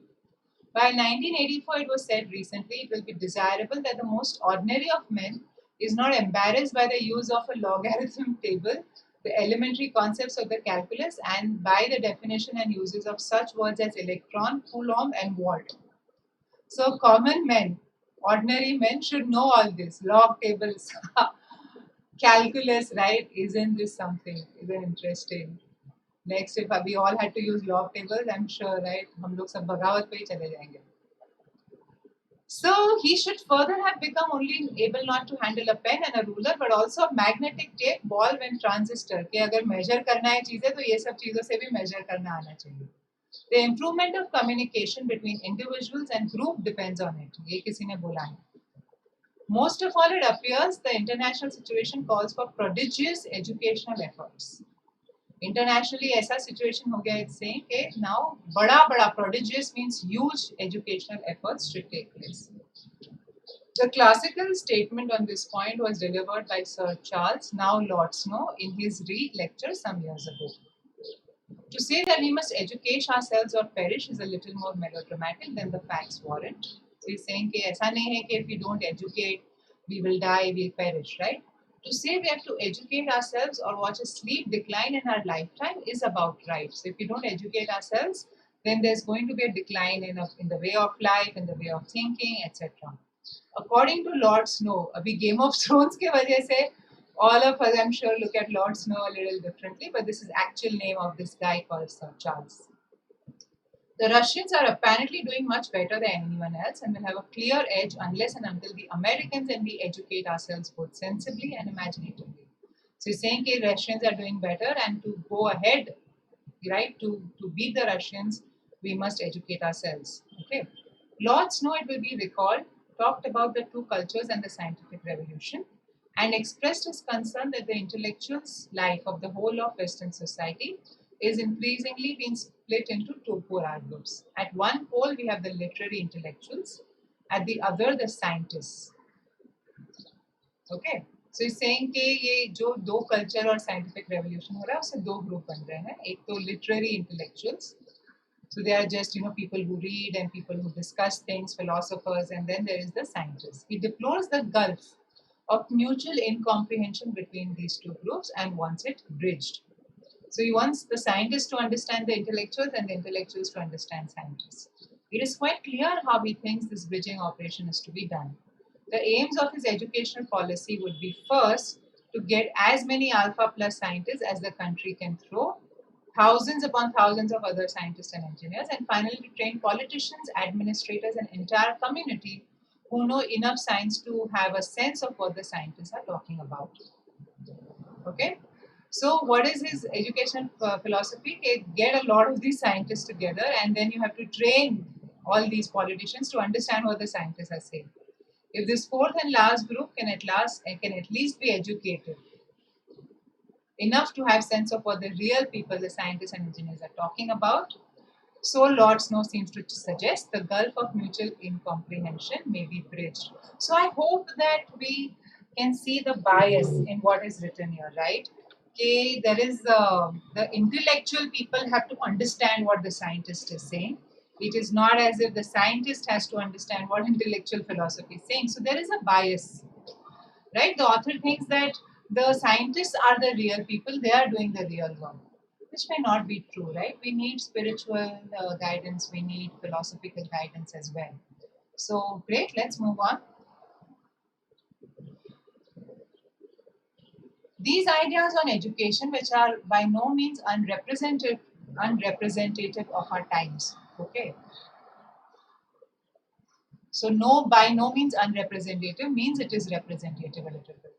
S1: By 1984, it was said recently, it will be desirable that the most ordinary of men is not embarrassed by the use of a logarithm table, the elementary concepts of the calculus, and by the definition and uses of such words as electron, coulomb, and volt. So, common men, ordinary men should know all this log tables, calculus, right? Isn't this something? Isn't interesting? Next, if we all had to use log tables, I'm sure, right? हम लोग सब बगावत पे ही चले जाएंगे. So he should further have become only able not to handle a pen and a ruler, but also a magnetic tape, ball and transistor. कि अगर measure करना है चीजें तो ये सब चीजों से भी measure करना आना चाहिए. The improvement of communication between individuals and group depends on it. ये किसी ने बोला है. Most of all, it appears the international situation calls for prodigious educational efforts. Internationally, ऐसा situation हो गया it's saying कि now बड़ा prodigious means huge educational efforts should take place. The classical statement on this point was delivered by Sir Charles, now Lord Snow, in his Reed lecture some years ago. To say that we must educate ourselves or perish is a little more melodramatic than the facts warrant. So he's saying कि ऐसा नहीं है कि if we don't educate, we will die, we'll perish, right? To say we have to educate ourselves or watch a sleep decline in our lifetime is about right. So if we don't educate ourselves, then there's going to be a decline in the way of life, in the way of thinking, etc. According to Lord Snow, अभी Game of Thrones के वजह से all of us, I'm sure, look at Lord Snow a little differently, but this is actual name of this guy called Sir Charles. The Russians are apparently doing much better than anyone else and will have a clear edge unless and until the Americans and we educate ourselves both sensibly and imaginatively. So he's saying that Russians are doing better and to go ahead, right, to beat the Russians, we must educate ourselves. Okay. Lord Snow, it will be recalled, talked about the two cultures and the scientific revolution and expressed his concern that the intellectual's life of the whole of Western society is increasingly being split into two polar groups. At one pole, we have the literary intellectuals, at the other, the scientists. Okay. So he's saying कि ये जो दो culture और scientific revolution हो रहा है उससे दो ग्रुप बन रहे हैं. एक तो literary intellectuals. So they are just, people who read and people who discuss things, philosophers, and then there is the scientists. He deplores the gulf of mutual incomprehension between these two groups and wants it bridged. So he wants the scientists to understand the intellectuals and the intellectuals to understand scientists. It is quite clear how he thinks this bridging operation is to be done. The aims of his educational policy would be first to get as many alpha plus scientists as the country can throw, thousands upon thousands of other scientists and engineers, and finally to train politicians, administrators, and entire community who know enough science to have a sense of what the scientists are talking about. Okay, so what is his education philosophy? Get a lot of these scientists together, and then you have to train all these politicians to understand what the scientists are saying. If this fourth and last group can at least be educated enough to have sense of what the real people, the scientists and engineers are talking about, so Lord Snow seems to suggest the gulf of mutual incomprehension may be bridged. So I hope that we can see the bias in what is written here, right? Okay, there is the intellectual people have to understand what the scientist is saying. It is not as if the scientist has to understand what intellectual philosophy is saying. So there is a bias, right? The author thinks that the scientists are the real people, they are doing the real work, which may not be true, right? We need spiritual guidance, we need philosophical guidance as well. So, great, let's move on. These ideas on education, which are by no means unrepresentative of our times, okay? So, by no means unrepresentative means it is representative a little bit.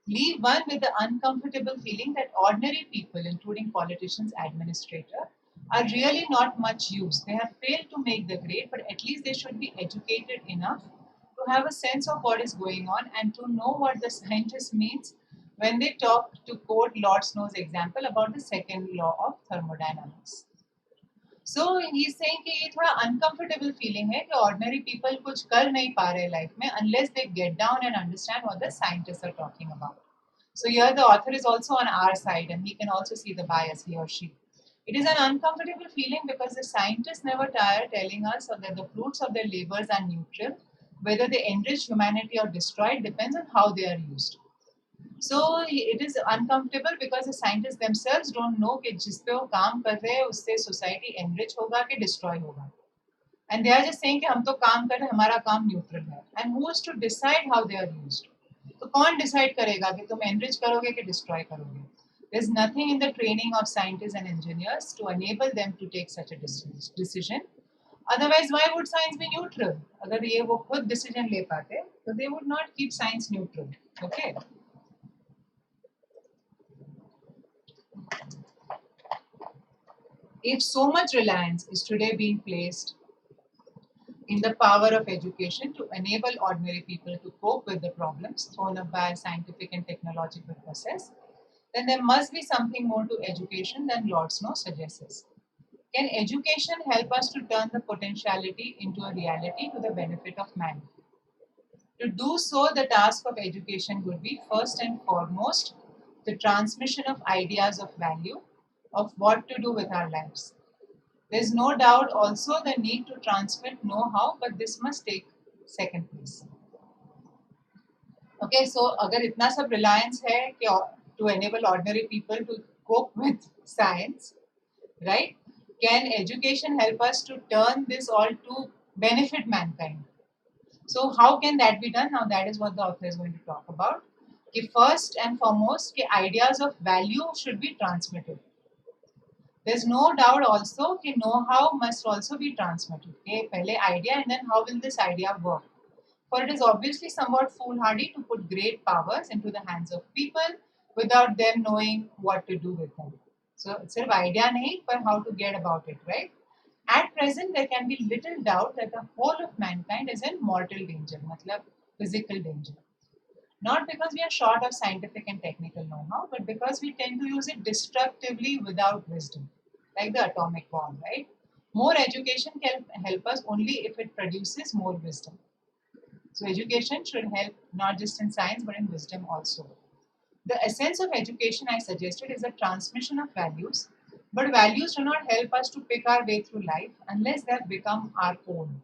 S1: Leave one with the uncomfortable feeling that ordinary people, including politicians, administrators, are really not much use. They have failed to make the grade, but at least they should be educated enough to have a sense of what is going on and to know what the scientist means when they talk, to quote Lord Snow's example, about the second law of thermodynamics. So he's saying कि ये थोड़ा uncomfortable feeling है कि ordinary people कुछ कर नहीं पा रहे life में unless they get down and understand what the scientists are talking about. So here the author is also on our side and he can also see the bias, he or she. It is an uncomfortable feeling because the scientists never tire telling us that the fruits of their labors are neutral. Whether they enrich humanity or destroy it depends on how they are used. So it is uncomfortable because the scientists themselves don't know कि जिस पे वो काम कर रहे हैं उससे society enrich होगा कि destroy होगा. And they are just saying कि हम तो काम कर रहे हैं, हमारा काम neutral है. And who is to decide how they are used? तो कौन decide करेगा कि तुम enrich करोगे कि destroy करोगे? There's nothing in the training of scientists and engineers to enable them to take such a decision. Otherwise, why would science be neutral? अगर ये वो खुद decision ले पाते, तो they would not keep science neutral. Okay. If so much reliance is today being placed in the power of education to enable ordinary people to cope with the problems thrown up by a scientific and technological process, then there must be something more to education than Lord Snow suggests. Can education help us to turn the potentiality into a reality to the benefit of man? To do so, the task of education would be first and foremost the transmission of ideas of value, of what to do with our lives. There's no doubt also the need to transmit know-how, but this must take second place. Okay, so अगर इतना सब reliance है कि to enable ordinary people to cope with science, right? Can education help us to turn this all to benefit mankind? So how can that be done? Now that is what the author is going to talk about. कि first and foremost, कि ideas of value should be transmitted. There's no doubt also कि know-how must also be transmitted. Okay, पहले idea and then how will this idea work? For it is obviously somewhat foolhardy to put great powers into the hands of people without them knowing what to do with them. So सिर्फ idea नहीं, पर how to get about it, right? At present, there can be little doubt that the whole of mankind is in mortal danger, matlab physical danger. Not because we are short of scientific and technical know-how, but because we tend to use it destructively without wisdom, like the atomic bomb, right? More education can help us only if it produces more wisdom. So education should help not just in science, but in wisdom also. The essence of education I suggested is the transmission of values, but values do not help us to pick our way through life unless they have become our own,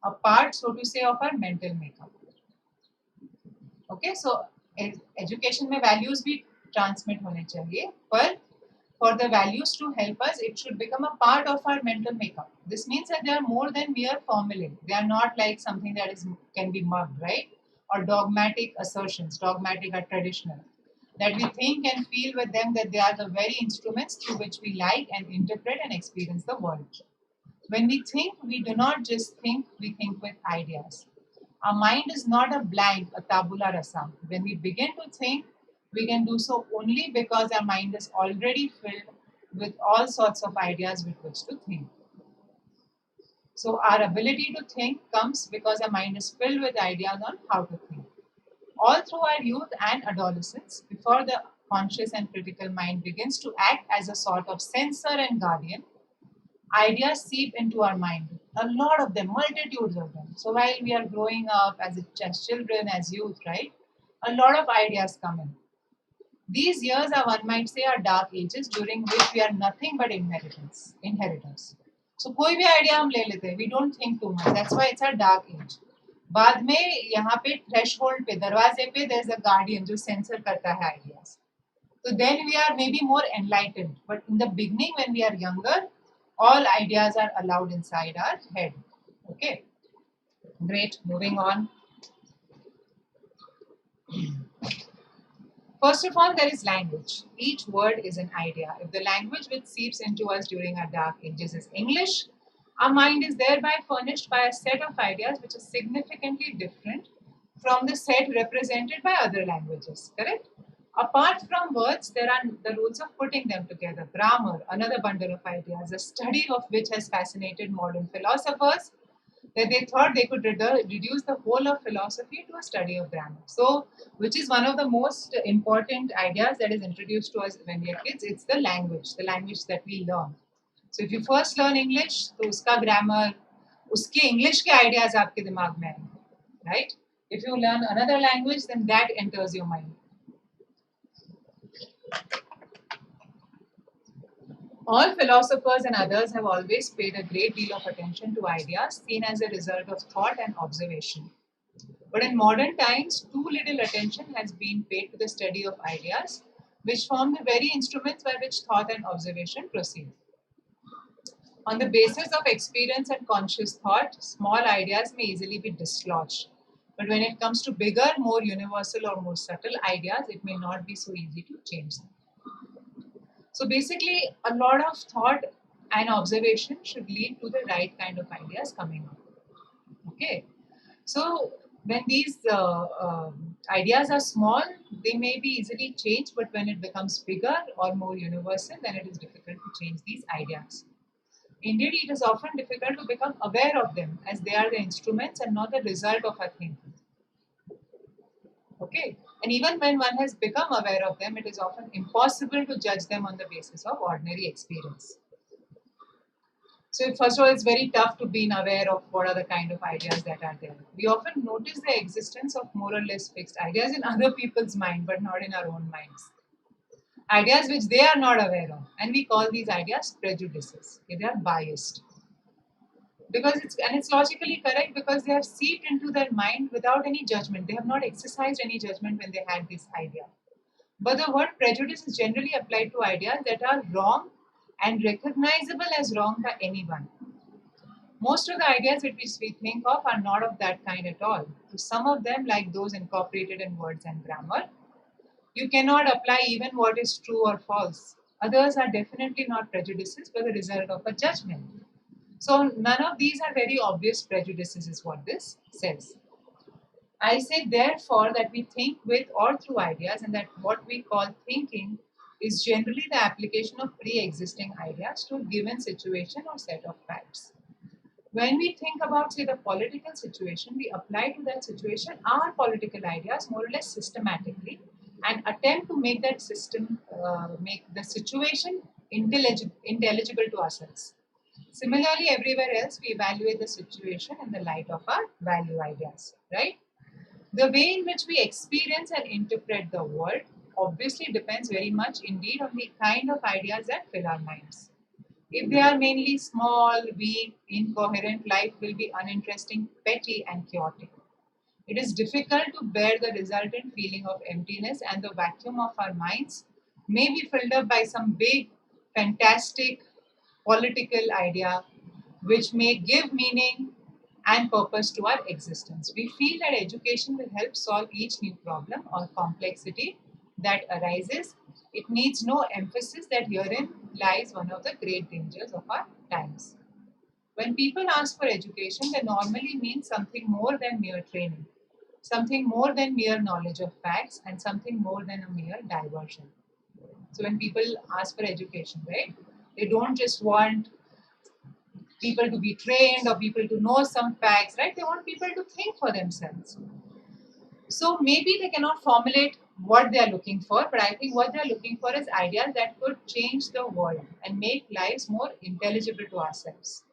S1: a part, so to say, of our mental makeup. Okay, so education में values भी transmit होने चाहिए, पर for the values to help us, it should become a part of our mental makeup. This means that they are more than mere formulae. They are not like something that can be mugged, right? Or dogmatic assertions, dogmatic or traditional. That we think and feel with them that they are the very instruments through which we like and interpret and experience the world. When we think, we do not just think, we think with ideas. Our mind is not a blank, a tabula rasa. When we begin to think, we can do so only because our mind is already filled with all sorts of ideas with which to think. So, our ability to think comes because our mind is filled with ideas on how to think. All through our youth and adolescence, before the conscious and critical mind begins to act as a sort of censor and guardian, ideas seep into our mind. A lot of them, multitudes of them. So while we are growing up as children, as youth, right, a lot of ideas come in. These years are, one might say, are dark ages during which we are nothing but inheritors. So कोई भी idea हम ले लेते हैं, we don't think too much. That's why it's a dark age. बाद में यहाँ पे threshold पे, दरवाजे पे, there's a guardian जो censor करता है ideas. So then we are maybe more enlightened. But in the beginning, when we are younger, all ideas are allowed inside our head. Okay, great. Moving on. First of all, there is language. Each word is an idea. If the language which seeps into us during our dark ages is English, our mind is thereby furnished by a set of ideas which is significantly different from the set represented by other languages. Correct? Apart from words, there are the rules of putting them together. Grammar, another bundle of ideas, a study of which has fascinated modern philosophers, that they thought they could reduce the whole of philosophy to a study of grammar. So, which is one of the most important ideas that is introduced to us when we are kids, it's the language that we learn. So, if you first learn English, तो उसका grammar, उसके English के ideas आपके दिमाग में आएंगे, right? If you learn another language, then that enters your mind. All philosophers and others have always paid a great deal of attention to ideas seen as a result of thought and observation. But in modern times, too little attention has been paid to the study of ideas, which form the very instruments by which thought and observation proceed. On the basis of experience and conscious thought, small ideas may easily be dislodged. But when it comes to bigger, more universal or more subtle ideas, it may not be so easy to change them. So basically, a lot of thought and observation should lead to the right kind of ideas coming up. Okay, so when these ideas are small, they may be easily changed, but when it becomes bigger or more universal, then it is difficult to change these ideas. Indeed, it is often difficult to become aware of them as they are the instruments and not the result of our thinking. Okay, and even when one has become aware of them, it is often impossible to judge them on the basis of ordinary experience. So, first of all, it's very tough to be aware of what are the kind of ideas that are there. We often notice the existence of more or less fixed ideas in other people's mind, but not in our own minds. Ideas which they are not aware of, and we call these ideas prejudices. Okay, they are biased because it's logically correct because they have seeped into their mind without any judgment. They have not exercised any judgment when they had this idea. But the word prejudice is generally applied to ideas that are wrong and recognizable as wrong by anyone. Most of the ideas that we think of are not of that kind at all. To some of them, like those incorporated in words and grammar, you cannot apply even what is true or false. Others are definitely not prejudices, but the result of a judgment. So, none of these are very obvious prejudices, is what this says. I say, therefore, that we think with or through ideas, and that what we call thinking is generally the application of pre existing ideas to a given situation or set of facts. When we think about, say, the political situation, we apply to that situation our political ideas more or less systematically and attempt to make that system, make the situation intelligible to ourselves. Similarly, everywhere else, we evaluate the situation in the light of our value ideas, right? The way in which we experience and interpret the world obviously depends very much indeed on the kind of ideas that fill our minds. If they are mainly small, weak, incoherent, life will be uninteresting, petty, and chaotic. It is difficult to bear the resultant feeling of emptiness, and the vacuum of our minds may be filled up by some big, fantastic political idea which may give meaning and purpose to our existence. We feel that education will help solve each new problem or complexity that arises. It needs no emphasis that herein lies one of the great dangers of our times. When people ask for education, they normally mean something more than mere training, something more than mere knowledge of facts, and something more than a mere diversion. So, when people ask for education, right, they don't just want people to be trained or people to know some facts, right? They want people to think for themselves. So maybe they cannot formulate what they are looking for, but I think what they are looking for is ideas that could change the world and make lives more intelligible to ourselves.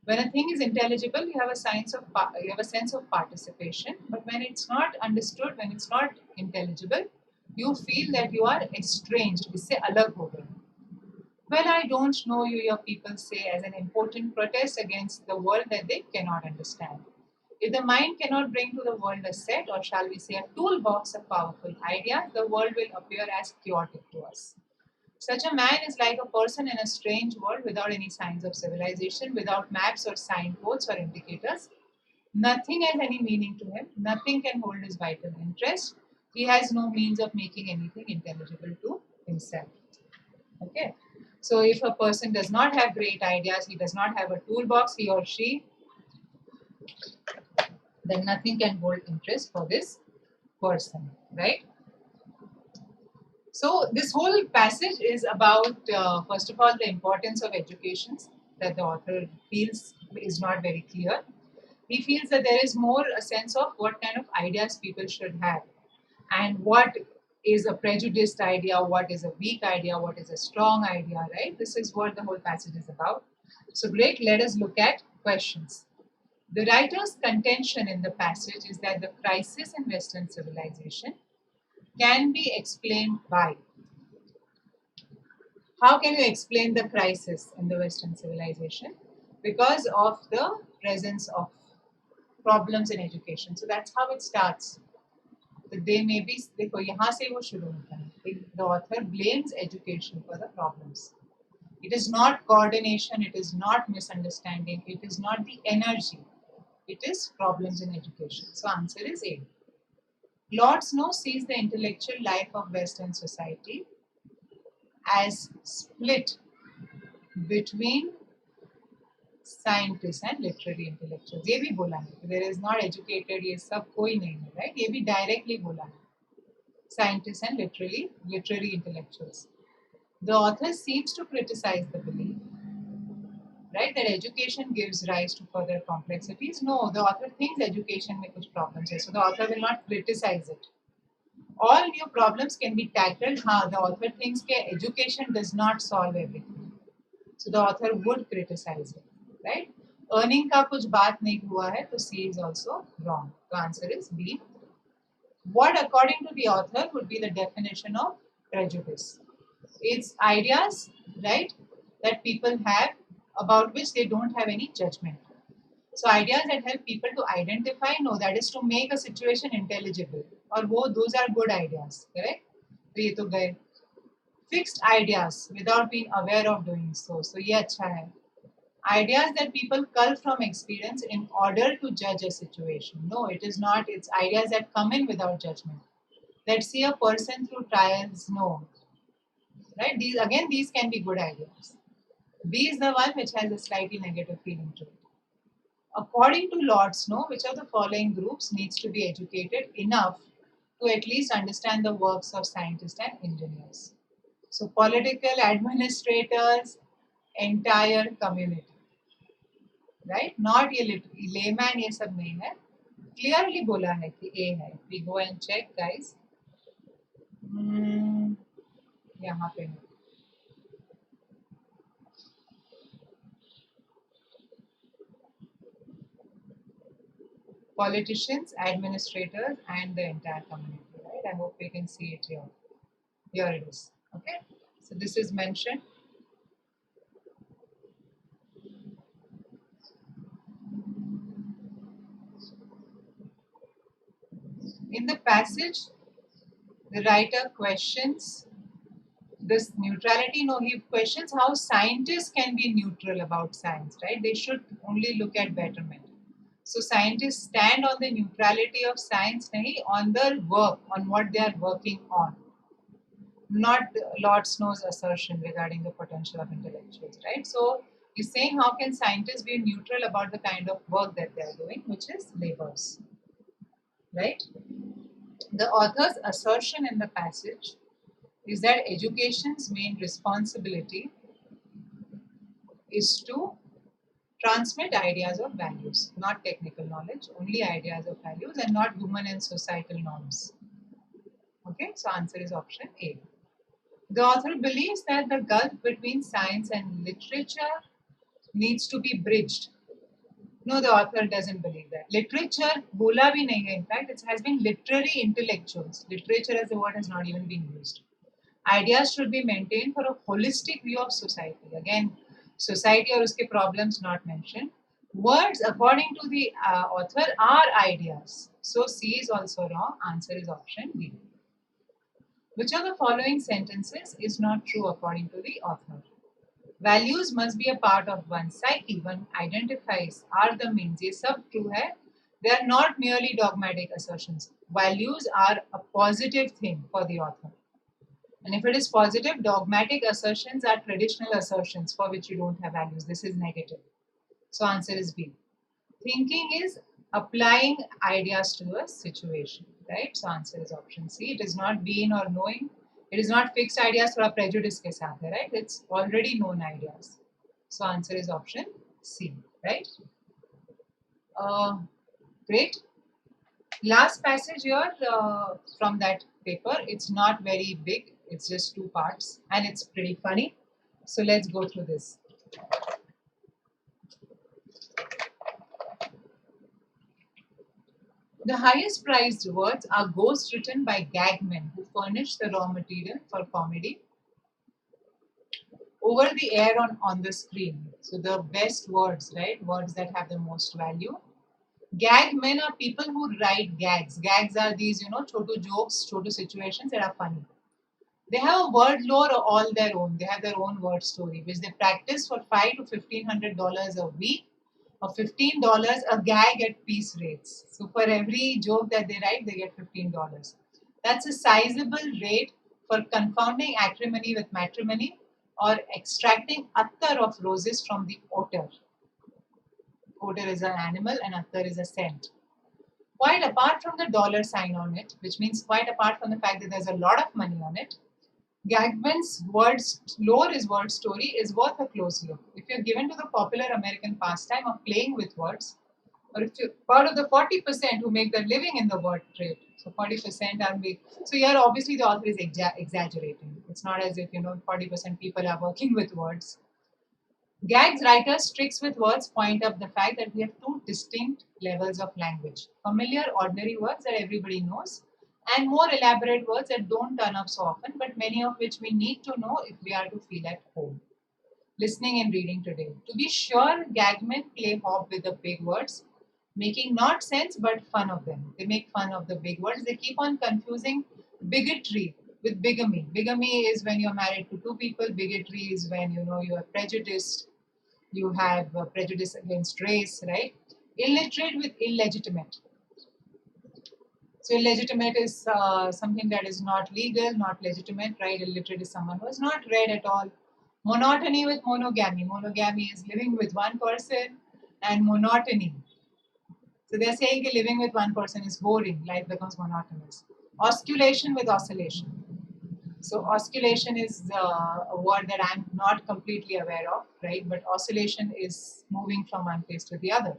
S1: When a thing is intelligible, you have a sense of participation. But when it's not understood, when it's not intelligible, you feel that you are estranged. इससे अलग हो गए. Well, I don't know you, your people say, as an important protest against the world that they cannot understand. If the mind cannot bring to the world a set, or shall we say, a toolbox of powerful ideas, the world will appear as chaotic to us. Such a man is like a person in a strange world without any signs of civilization, without maps or signposts or indicators. Nothing has any meaning to him, nothing can hold his vital interest. He has no means of making anything intelligible to himself. Okay. So if a person does not have great ideas, he does not have a toolbox, he or she, then nothing can hold interest for this person, right? So this whole passage is about, first of all, the importance of education that the author feels is not very clear. He feels that there is more a sense of what kind of ideas people should have and what is a prejudiced idea, what is a weak idea, what is a strong idea, right? This is what the whole passage is about. So great, let us look at questions. The writer's contention in the passage is that the crisis in Western civilization can be explained by. How can you explain the crisis in the Western civilization? Because of the presence of problems in education. So that's how it starts. They may be, देखो यहाँ से वो शुरू होता है. The author blames education for the problems. It is not coordination, it is not misunderstanding, it is not the energy. It is problems in education. So answer is A. Lord Snow sees the intellectual life of Western society as split between scientists and literary intellectuals. ये भी बोला है, there is not educated, ये सब कोई नहीं है, right? ये भी directly बोला है, scientists and literary intellectuals. The author seems to criticize the belief, right, that education gives rise to further complexities. No, the author thinks education may कुछ problems है, so the author will not criticize it. All new problems can be tackled. हाँ, the author thinks that education does not solve everything, so the author would criticize it, right? Earning का कुछ बात नहीं हुआ है, तो C is also wrong. The answer is B. What, according to the author, would be the definition of prejudice? It's ideas, right, that people have about which they don't have any judgment. So ideas that help people to identify, no, that is to make a situation intelligible. Or those are good ideas, correct? तो ये तो गए. Fixed ideas without being aware of doing so. So ये अच्छा है. Ideas that people cull from experience in order to judge a situation. No, it is not. It's ideas that come in without judgment. Let's see a person through trials. No, right? These can be good ideas. B is the one which has a slightly negative feeling to it. According to Lord Snow, which of the following groups needs to be educated enough to at least understand the works of scientists and engineers? So political administrators, entire community, right? Not ये layman, ये सब नहीं है. Clearly बोला है कि A है. We go and check, guys. यहाँ पे है. Politicians, administrators, and the entire community, right? I hope we can see it here. Here it is. Okay. So this is mentioned. In the passage, the writer questions this neutrality. No, he questions how scientists can be neutral about science, right? They should only look at betterment. So scientists stand on the neutrality of science, nahi, on their work, on what they are working on. Not Lord Snow's assertion regarding the potential of intellectuals, right? So he's saying how can scientists be neutral about the kind of work that they are doing, which is labors, right? The author's assertion in the passage is that education's main responsibility is to transmit ideas of values, not technical knowledge, only ideas of values and not human and societal norms. Okay, so answer is option A. The author believes that the gulf between science and literature needs to be bridged. No, the author doesn't believe that. Literature, bola bhi nahi hai. In fact, it has been literary intellectuals. Literature as a word has not even been used. Ideas should be maintained for a holistic view of society. Again, society or uske problems not mentioned. Words, according to the author, are ideas. So C is also wrong. Answer is option B. Which of the following sentences is not true according to the author? Values must be a part of one's psyche. One identifies are the means. ये सब true है. They are not merely dogmatic assertions. Values are a positive thing for the author. And if it is positive, dogmatic assertions are traditional assertions for which you don't have values. This is negative. So answer is B. Thinking is applying ideas to a situation, right? So answer is option C. It is not being or knowing. It is not fixed ideas or prejudice ke saath hai, right? It's already known ideas. So answer is option C, right? Great. Last passage here from that paper. It's not very big. It's just 2 parts and it's pretty funny. So let's go through this. The highest prized words are ghosts written by gag men who furnish the raw material for comedy over the air on the screen. So the best words, right? Words that have the most value. Gag men are people who write gags. Gags are these, chotu jokes, chotu situations that are funny. They have a word lore all their own. They have their own word story, which they practice for $500 to $1,500 a week, or $15 a gag at piece rates. So for every joke that they write, they get $15. That's a sizable rate for confounding acrimony with matrimony, or extracting attar of roses from the otter. Otter is an animal and attar is a scent. Quite apart from the dollar sign on it, which means quite apart from the fact that there's a lot of money on it, Gagman's lore is word story is worth a close look. If you're given to the popular American pastime of playing with words, or if you're part of the 40% who make their living in the word trade, so 40% are big. So here, obviously, the author is exaggerating. It's not as if 40% people are working with words. Gag's writer's tricks with words point up the fact that we have two distinct levels of language: familiar, ordinary words that everybody knows, and more elaborate words that don't turn up so often, but many of which we need to know if we are to feel at home. Listening and reading today. To be sure, Gagmen play hop with the big words, making not sense but fun of them. They make fun of the big words. They keep on confusing bigotry with bigamy. Bigamy is when you're married to two people. Bigotry is when you are prejudiced. You have prejudice against race, right? Illiterate with illegitimate. So illegitimate is something that is not legal, not legitimate, right? Illiterate is someone who has not read at all. Monotony with monogamy. Monogamy is living with one person, and monotony. So they're saying that living with one person is boring, life becomes monotonous. Osculation with oscillation. So osculation is a word that I'm not completely aware of, right? But oscillation is moving from one place to the other.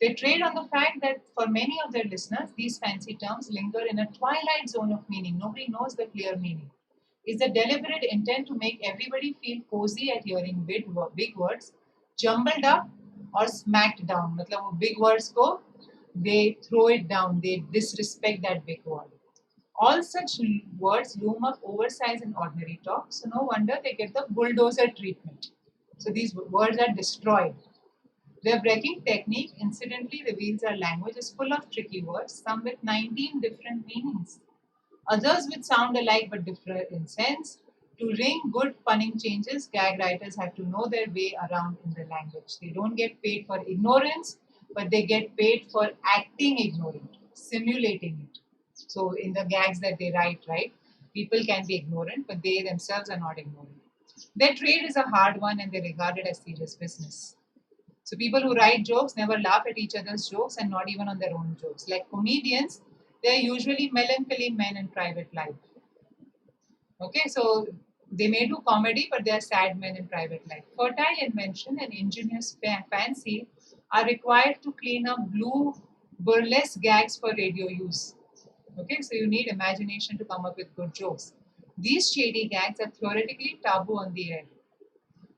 S1: They trade on the fact that for many of their listeners, these fancy terms linger in a twilight zone of meaning. Nobody knows the clear meaning. Is the deliberate intent to make everybody feel cozy at hearing big words, jumbled up or smacked down? Matlab, wo big words go, they throw it down, they disrespect that big word. All such words loom up oversized in ordinary talk, so no wonder they get the bulldozer treatment. So these words are destroyed. Their breaking technique incidentally reveals our language is full of tricky words, some with 19 different meanings, others which sound alike but differ in sense. To ring good punning changes, gag writers have to know their way around in the language. They don't get paid for ignorance, but they get paid for acting ignorant, simulating it. So in the gags that they write, right, people can be ignorant, but they themselves are not ignorant. Their trade is a hard one and they regard it as serious business. So people who write jokes never laugh at each other's jokes and not even on their own jokes. Like comedians, they are usually melancholy men in private life. Okay, so they may do comedy, but they are sad men in private life. Fertile invention and ingenious fancy are required to clean up blue burlesque gags for radio use. Okay, so you need imagination to come up with good jokes. These shady gags are theoretically taboo on the air.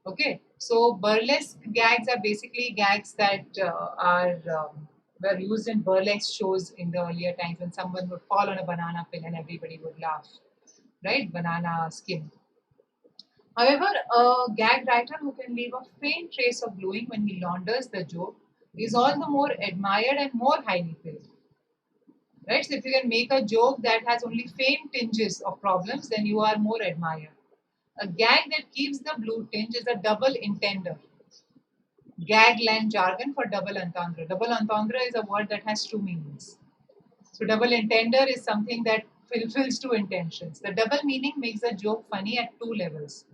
S1: Okay, so burlesque gags are basically gags that were used in burlesque shows in the earlier times when someone would fall on a banana peel and everybody would laugh, right? Banana skin. However, a gag writer who can leave a faint trace of bluing when he launders the joke is all the more admired and more highly praised. Right? So if you can make a joke that has only faint tinges of problems, then you are more admired. A gag that keeps the blue tinge is a double entendre. Gagland jargon for double entendre. Double entendre is a word that has two meanings. So double entendre is something that fulfills two intentions. The double meaning makes the joke funny at two levels.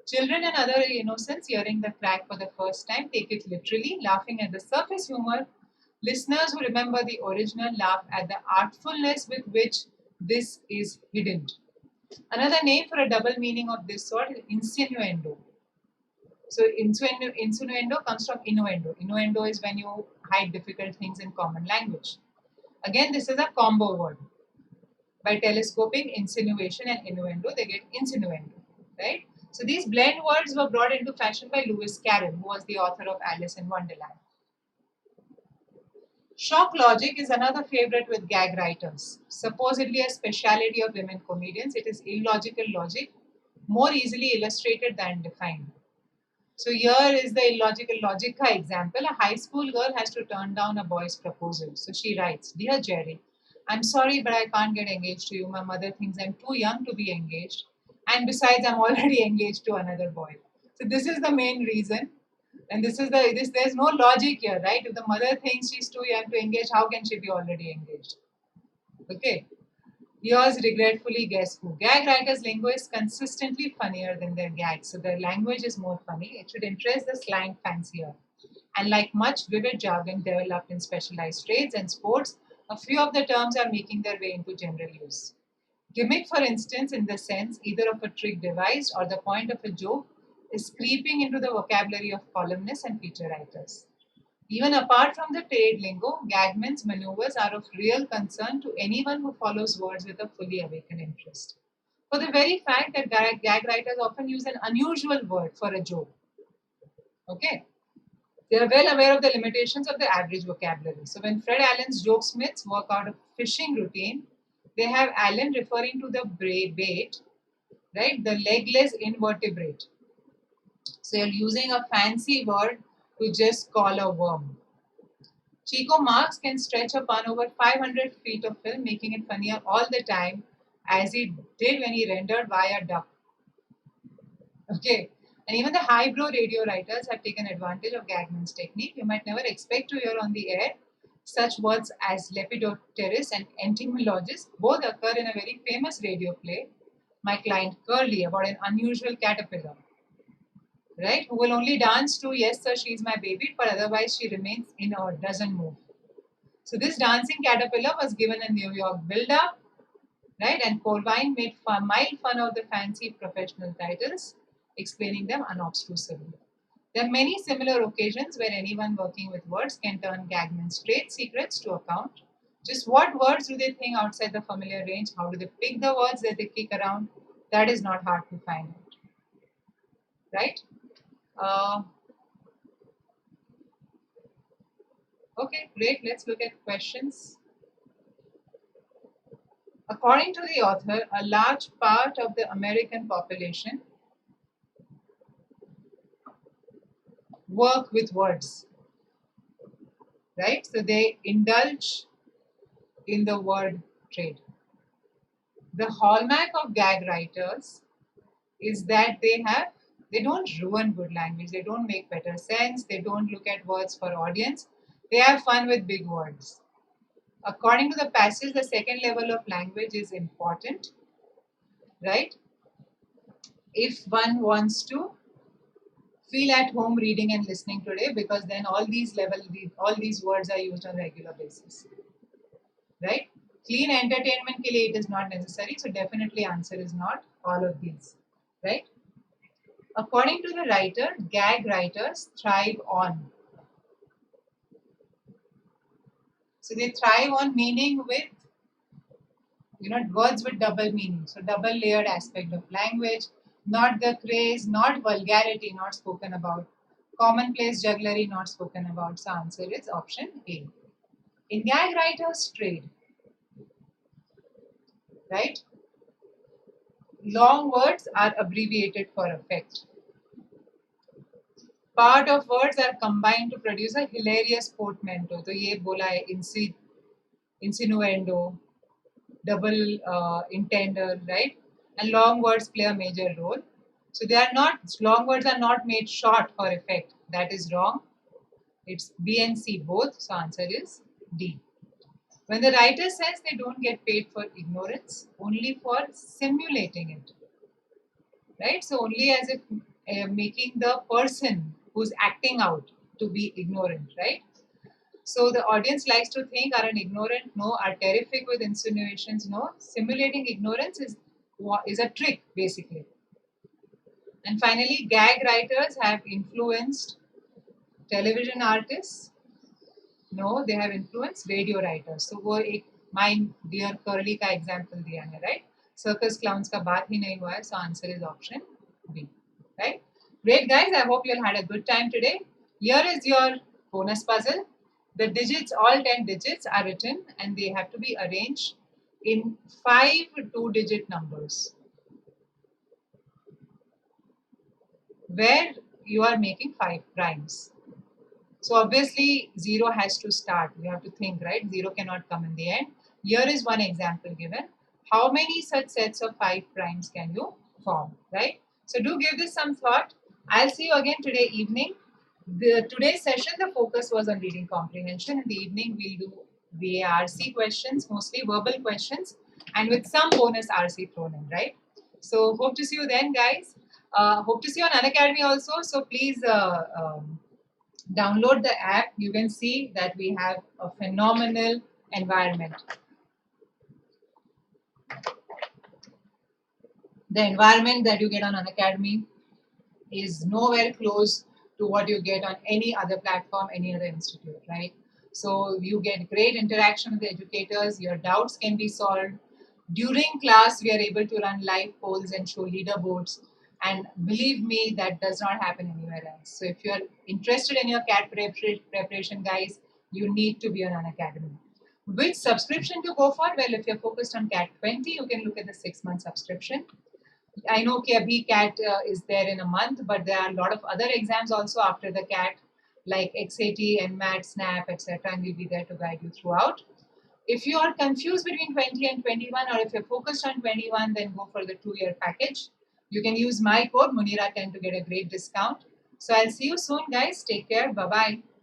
S1: Children and other innocents hearing the crack for the first time take it literally, laughing at the surface humor. Listeners who remember the original laugh at the artfulness with which this is hidden. Another name for a double meaning of this sort is insinuendo. So insinuendo comes from innuendo. Innuendo is when you hide difficult things in common language. Again, this is a combo word. By telescoping insinuation and innuendo, they get insinuendo, right? So these blend words were brought into fashion by Lewis Carroll, who was the author of Alice in Wonderland. Shock logic is another favorite with gag writers. Supposedly a speciality of women comedians, it is illogical logic, more easily illustrated than defined. So here is the illogical logica example. A high school girl has to turn down a boy's proposal. So she writes, "Dear Jerry, I'm sorry, but I can't get engaged to you. My mother thinks I'm too young to be engaged. And besides, I'm already engaged to another boy." So this is the main reason. And there's no logic here, right? If the mother thinks she's too young to engage, how can she be already engaged? Okay. Yours regretfully, guess who? Gag writers' lingo is consistently funnier than their gags, so their language is more funny. It should interest the slang fancier. And like much vivid jargon developed in specialized trades and sports, a few of the terms are making their way into general use. Gimmick, for instance, in the sense either of a trick devised or the point of a joke, is creeping into the vocabulary of columnists and feature writers. Even apart from the trade lingo, Gagman's maneuvers are of real concern to anyone who follows words with a fully awakened interest. For the very fact that gag writers often use an unusual word for a joke. Okay, they are well aware of the limitations of the average vocabulary. So when Fred Allen's joke smiths work out a fishing routine, they have Allen referring to the bait, right? The legless invertebrate. So you're using a fancy word to just call a worm. Chico Marx can stretch a pun over 500 feet of film, making it funnier all the time, as he did when he rendered Via Duck. Okay. And even the highbrow radio writers have taken advantage of Gagman's technique. You might never expect to hear on the air such words as lepidopterist and entomologist. Both occur in a very famous radio play, My Client Curly, about an unusual caterpillar, right? Who will only dance to Yes Sir, She's My Baby, but otherwise she remains inert, doesn't move. So this dancing caterpillar was given a New York build-up, right? And Corvine made mild fun of the fancy professional titles, explaining them unobtrusively. There are many similar occasions where anyone working with words can turn Gagman's trade secrets to account. Just what words do they think outside the familiar range? How do they pick the words that they kick around? That is not hard to find out, right? Uh, okay, great. Let's look at questions. According to the author, a large part of the American population work with words, right? So they indulge in the word trade. The hallmark of gag writers is that they don't ruin good language, they don't make better sense, they don't look at words for audience, they have fun with big words. According to the passage, the second level of language is important, right? If one wants to feel at home reading and listening today, because then all these words are used on a regular basis, right? Clean entertainment ke liye it is not necessary, so definitely answer is not all of these, right? According to the writer, gag writers thrive on. So they thrive on meaning with, words with double meaning. So double layered aspect of language, not the craze, not vulgarity, not spoken about. Commonplace jugglery, not spoken about. So answer is option A. In gag writers' trade, right? Long words are abbreviated for effect. Part of words are combined to produce a hilarious portmanteau. तो ये बोला है insinuendo, double intender, right? And long words play a major role. So long words are not made short for effect. That is wrong. It's B and C both. So answer is D. When the writer says they don't get paid for ignorance, only for simulating it, right? So only as if making the person who's acting out to be ignorant, right? So the audience likes to think, are an ignorant? No. Are terrific with insinuations? No. Simulating ignorance is a trick, basically. And finally, gag writers have influenced television artists. No, they have influenced radio writers. So वो एक my dear curly का example दिया है, right? Circus clowns का बात ही नहीं हुआ है, so answer is option B, right? Great guys, I hope you all had a good time today. Here is your bonus puzzle. The digits, all 10 digits are written and they have to be arranged in 5 two-digit numbers, where you are making 5 primes. So obviously 0 has to start. You have to think, right? 0 cannot come in the end. Here is one example given. How many such sets of 5 primes can you form, right? So do give this some thought. I'll see you again today evening. Today's session, the focus was on reading comprehension. In the evening, we'll do VARC questions, mostly verbal questions. and with some bonus RC thrown in, right? So hope to see you then, guys. Hope to see you on Unacademy also. So please download the app. You can see that we have a phenomenal environment. The environment that you get on Unacademy is nowhere close to what you get on any other platform, any other institute, right? So you get great interaction with the educators, your doubts can be solved. During class, we are able to run live polls and show leaderboards. And believe me, that does not happen anywhere else. So if you're interested in your CAT preparation, guys, you need to be on Unacademy. Which subscription to go for? Well, if you're focused on CAT 20, you can look at the 6-month subscription. I know KBCAT CAT is there in a month, but there are a lot of other exams also after the CAT, like XAT, NMAT, SNAP, etc., and we'll be there to guide you throughout. If you are confused between 20 and 21, or if you're focused on 21, then go for the 2-year package. You can use my code Munira10 to get a great discount. So I'll see you soon, guys. Take care. Bye bye.